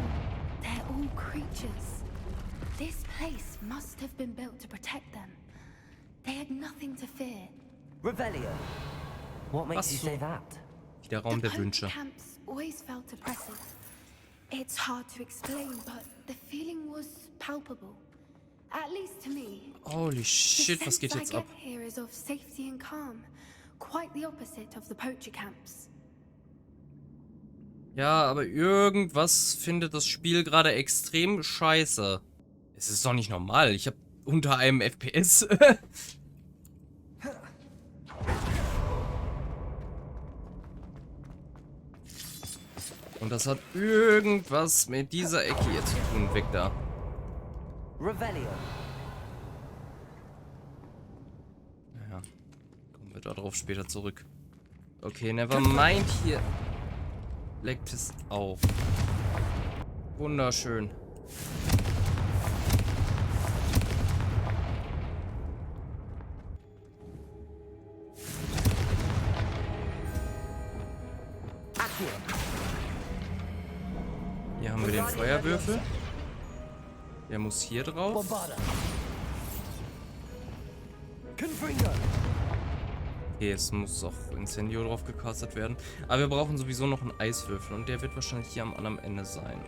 They're all creatures. This place must have been built to protect them. They had nothing to fear. Revelio. What makes you so. say that? Wie der Raum The der Wünsche. camps always felt oppressive. It's hard to explain, but the feeling was palpable. At least to me. Holy shit, was geht The jetzt sense I ab? get here is of safety and calm. Quite the opposite of the poacher camps. Ja, aber irgendwas findet das Spiel gerade extrem scheiße. Es ist doch nicht normal. Ich habe unter einem FPS. Und das hat irgendwas mit dieser Ecke hier zu tun. Weg da. Revelio. Naja, kommen wir darauf später zurück. Okay, never mind. Hier leckt es auf. Wunderschön. Hier haben wir den Feuerwürfel. Der muss hier drauf. Okay, es muss auch Incendio drauf gecastet werden. Aber wir brauchen sowieso noch einen Eiswürfel. Und der wird wahrscheinlich hier am anderen Ende sein.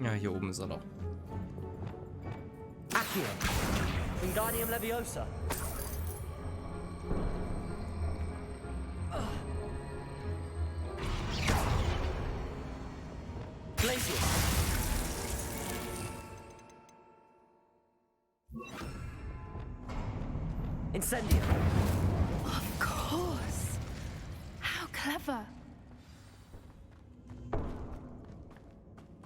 Ja, hier oben ist er doch. Wingardium Leviosa. Glacius. Incendio. Of course. How clever.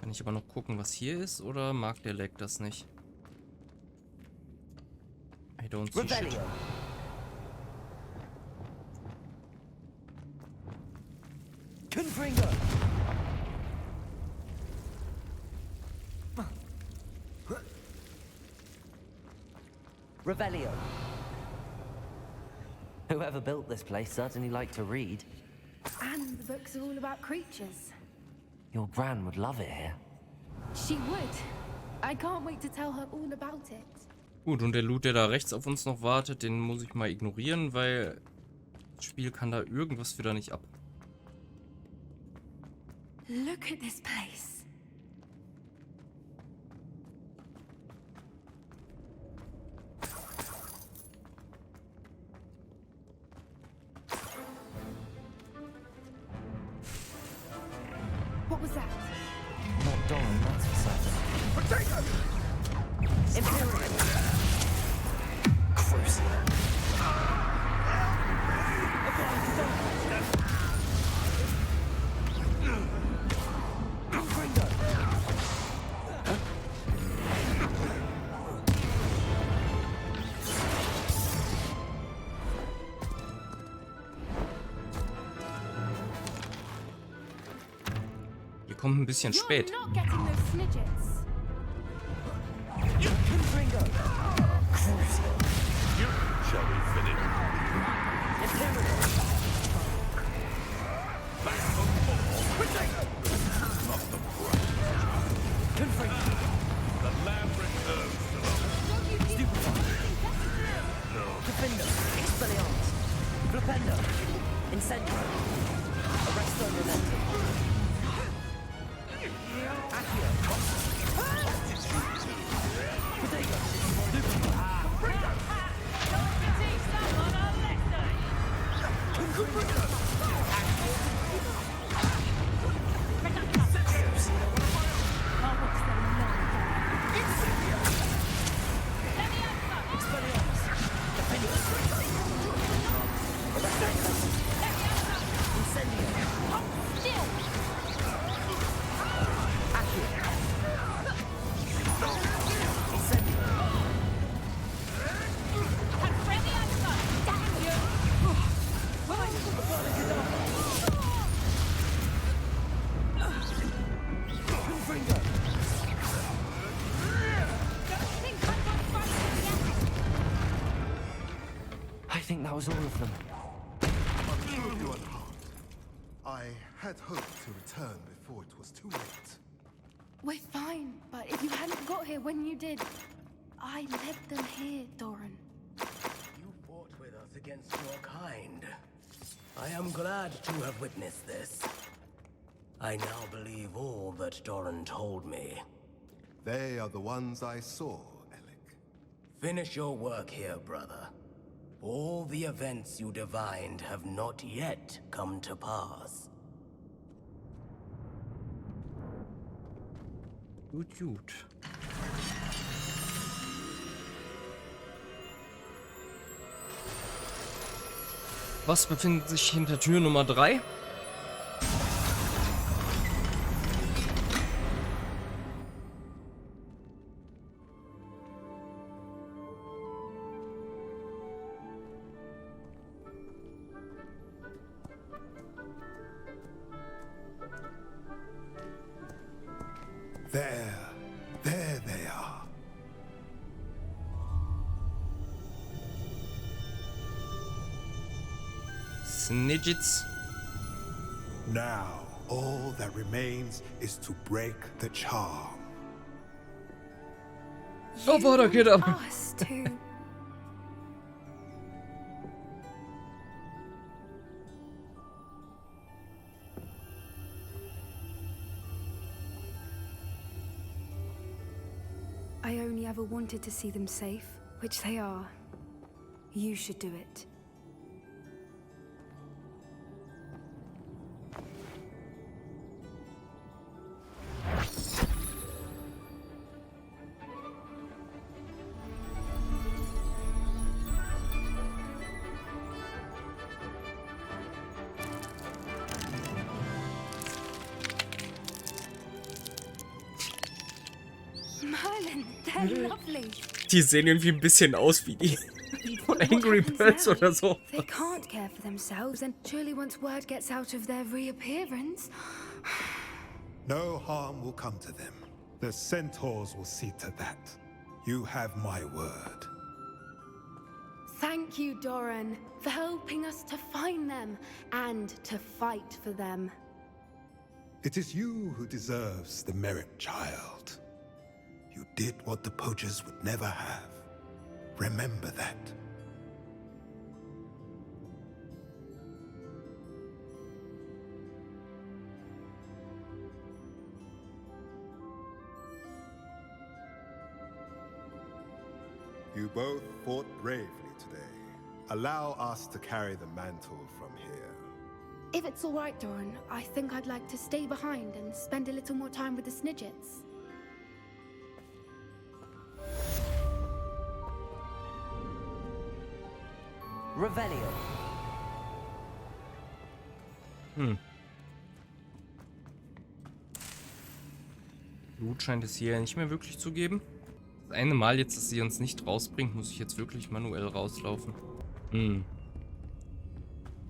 Kann ich aber noch gucken, was hier ist? Oder mag der Lag das nicht? I don't see shit. Confringo. Revelio. Whoever built this place certainly liked to read. And the books are all about creatures. Your Gran would love it here. She would. I can't wait to tell her all about it. Gut, und der Loot, der da rechts auf uns noch wartet, den muss ich mal ignorieren, weil das Spiel kann da irgendwas wieder nicht ab. Look at this place. What was that? Not Dawn, that's for certain. Imperium. Crucible. Ihr kommt ein bisschen spät. You're not getting those snidgets. Shall we finish? Back for more. Not the brush. The lamb returns to the... Defender. Expelliarmus. Flipendo. Incendio. Arresto Momentum. Accio. think that was all of them. I'm sure you're unharmed. I had hoped to return before it was too late. We're fine, but if you hadn't got here when you did, I led them here, Doran. You fought with us against your kind. I am glad to have witnessed this. I now believe all that Doran told me. They are the ones I saw, Alec. Finish your work here, brother. All the events you divined have not yet come to pass. Gut, gut. Was befindet sich hinter Tür Nummer 3? There they are. Snidgets. Now, all that remains is to break the charm. Avada Kedavra. Us too. I only ever wanted to see them safe, which they are. You should do it. Merlin, they're lovely. Die sehen irgendwie ein bisschen aus wie die von Angry Birds oder so. They can't care for themselves, and surely once word gets out of their reappearance... No harm will come to them. The centaurs will see to that. You have my word. Thank you, Doran, for helping us to find them and to fight for them. It is you who deserves the merit, child. You did what the poachers would never have. Remember that. You both fought bravely today. Allow us to carry the mantle from here. If it's all right, Doran, I think I'd like to stay behind and spend a little more time with the Snidgets. Revelio. Blut scheint es hier nicht mehr wirklich zu geben. Das eine Mal jetzt, dass sie uns nicht rausbringt, muss ich jetzt wirklich manuell rauslaufen.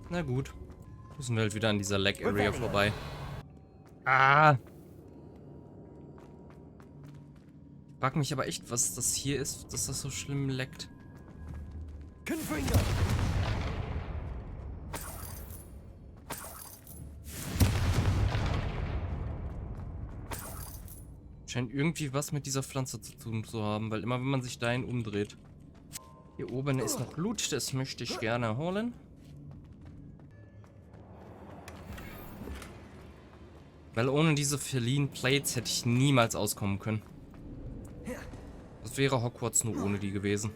Na gut. Müssen wir halt wieder an dieser Lag-Area vorbei. Ah! Frag mich aber echt, was das hier ist, dass das so schlimm laggt. Scheint irgendwie was mit dieser Pflanze zu tun zu haben, weil immer wenn man sich dahin umdreht. Hier oben ist noch Blut, das möchte ich gerne holen. Weil ohne diese Feline Plates hätte ich niemals auskommen können. Das wäre Hogwarts nur ohne die gewesen.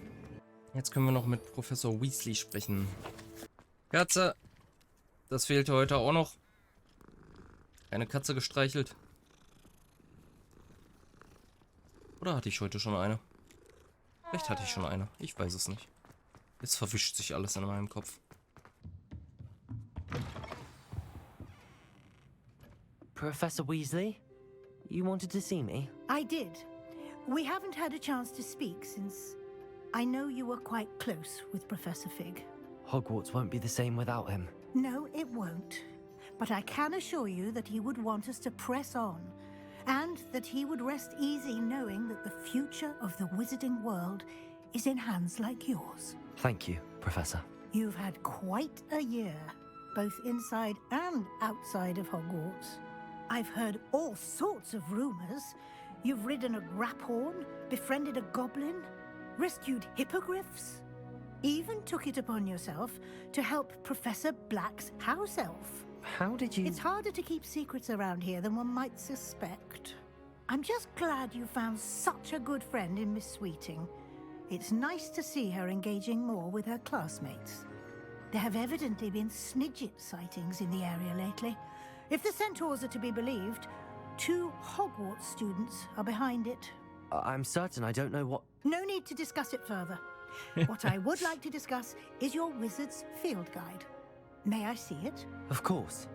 Jetzt können wir noch mit Professor Weasley sprechen. Katze! Das fehlte heute auch noch. Eine Katze gestreichelt. Oder hatte ich heute schon eine? Vielleicht hatte ich schon eine. Ich weiß es nicht. Jetzt verwischt sich alles in meinem Kopf. Professor Weasley, you wanted to see me? I did. We haven't had a chance to speak since I know you were quite close with Professor Fig. Hogwarts won't be the same without him. No, it won't. But I can assure you that he would want us to press on, and that he would rest easy knowing that the future of the wizarding world is in hands like yours. Thank you, Professor. You've had quite a year, both inside and outside of Hogwarts. I've heard all sorts of rumors. You've ridden a grapphorn, befriended a goblin, rescued hippogriffs, even took it upon yourself to help Professor Black's house elf. How did you... It's harder to keep secrets around here than one might suspect. I'm just glad you found such a good friend in Miss Sweeting. It's nice to see her engaging more with her classmates. There have evidently been Snidget sightings in the area lately. If the centaurs are to be believed, 2 Hogwarts students are behind it. I'm certain I don't know what... No need to discuss it further. What I would like to discuss is your wizard's field guide. May I see it? Of course.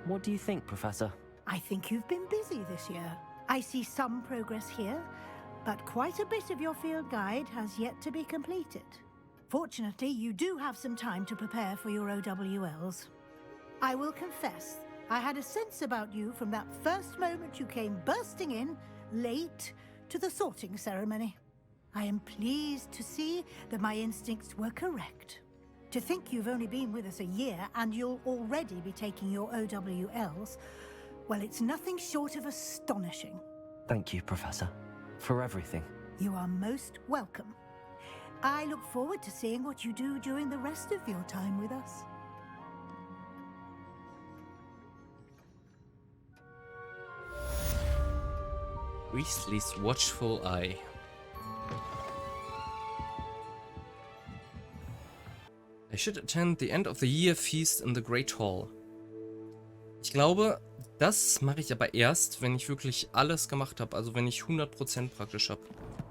What do you think, Professor? I think you've been busy this year. I see some progress here, but quite a bit of your field guide has yet to be completed. Fortunately, you do have some time to prepare for your OWLs. I will confess, I had a sense about you from that first moment you came bursting in, late, to the sorting ceremony. I am pleased to see that my instincts were correct. To think you've only been with us a year and you'll already be taking your OWLs, well, it's nothing short of astonishing. Thank you, Professor, for everything. You are most welcome. I look forward to seeing what you do during the rest of your time with us. Weasley's watchful eye. I should attend the end of the year feast in the Great Hall. Ich glaube, das mache ich aber erst, wenn ich wirklich alles gemacht habe, also wenn ich 100% praktisch habe.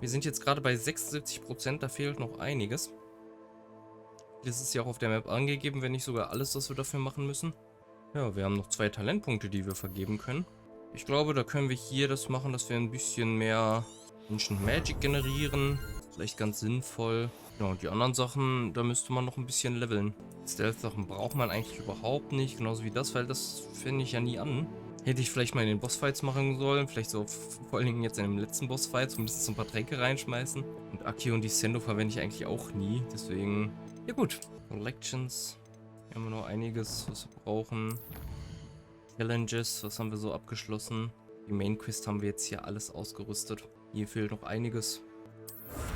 Wir sind jetzt gerade bei 76%, da fehlt noch einiges. Das ist ja auch auf der Map angegeben, wenn nicht sogar alles, was wir dafür machen müssen. Ja, wir haben noch 2 Talentpunkte, die wir vergeben können. Ich glaube, da können wir hier das machen, dass wir ein bisschen mehr Ancient Magic generieren. Vielleicht ganz sinnvoll. Ja, und die anderen Sachen, da müsste man noch ein bisschen leveln. Stealth-Sachen braucht man eigentlich überhaupt nicht, genauso wie das, weil das finde ich ja nie an. Hätte ich vielleicht mal in den Bossfights machen sollen, vielleicht so vor allen Dingen jetzt in dem letzten Bossfight, so ein bisschen so ein paar Tränke reinschmeißen. Und Aki und die Sendo verwende ich eigentlich auch nie, deswegen, ja gut. Collections, hier haben wir noch einiges, was wir brauchen. Challenges, was haben wir so abgeschlossen? Die Main Quest haben wir jetzt hier alles ausgerüstet. Hier fehlt noch einiges.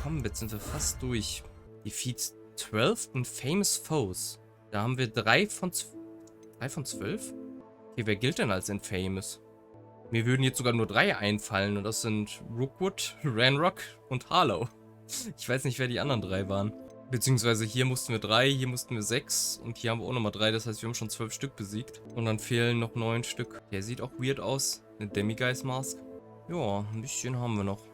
Komm, jetzt sind wir fast durch. Defeat 12 and Famous Foes. Da haben wir 3 von 12? Okay, wer gilt denn als Infamous? Mir würden jetzt sogar nur 3 einfallen und das sind Rookwood, Ranrok und Harlow. Ich weiß nicht, wer die anderen 3 waren. Beziehungsweise hier mussten wir 3, hier mussten wir 6 und hier haben wir auch nochmal 3, das heißt wir haben schon 12 Stück besiegt. Und dann fehlen noch 9 Stück. Der sieht auch weird aus, eine Demiguise Mask. Ja, ein bisschen haben wir noch.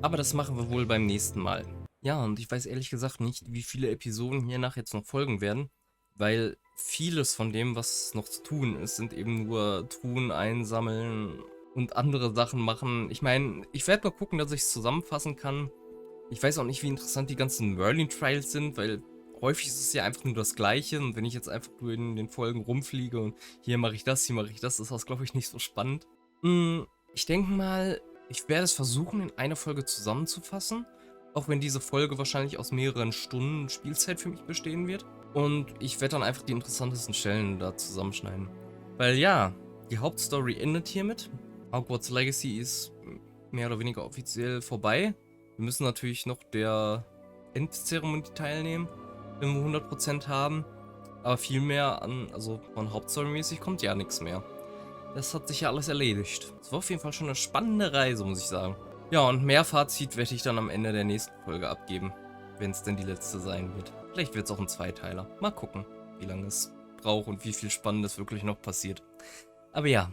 Aber das machen wir wohl beim nächsten Mal. Ja, und ich weiß ehrlich gesagt nicht, wie viele Episoden hiernach jetzt noch folgen werden, weil vieles von dem, was noch zu tun ist, sind eben nur Truhen einsammeln und andere Sachen machen. Ich meine, ich werde mal gucken, dass ich es zusammenfassen kann. Ich weiß auch nicht, wie interessant die ganzen Merlin-Trials sind, weil häufig ist es ja einfach nur das Gleiche. Und wenn ich jetzt einfach nur in den Folgen rumfliege und hier mache ich das, ist das, glaube ich, nicht so spannend. Ich denke mal, ich werde es versuchen, in einer Folge zusammenzufassen. Auch wenn diese Folge wahrscheinlich aus mehreren Stunden Spielzeit für mich bestehen wird. Und ich werde dann einfach die interessantesten Stellen da zusammenschneiden. Weil ja, die Hauptstory endet hiermit. Hogwarts Legacy ist mehr oder weniger offiziell vorbei. Wir müssen natürlich noch der Endzeremonie teilnehmen, wenn wir 100% haben. Aber viel mehr also von Hauptstory-mäßig kommt ja nichts mehr. Das hat sich ja alles erledigt. Es war auf jeden Fall schon eine spannende Reise, muss ich sagen. Ja, und mehr Fazit werde ich dann am Ende der nächsten Folge abgeben, wenn es denn die letzte sein wird. Vielleicht wird es auch ein Zweiteiler. Mal gucken, wie lange es braucht und wie viel Spannendes wirklich noch passiert. Aber ja,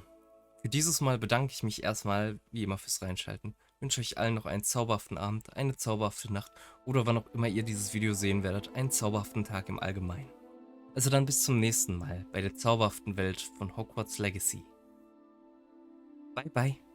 für dieses Mal bedanke ich mich erstmal, wie immer, fürs Reinschalten. Ich wünsche euch allen noch einen zauberhaften Abend, eine zauberhafte Nacht oder wann auch immer ihr dieses Video sehen werdet, einen zauberhaften Tag im Allgemeinen. Also dann bis zum nächsten Mal bei der zauberhaften Welt von Hogwarts Legacy. Bye bye.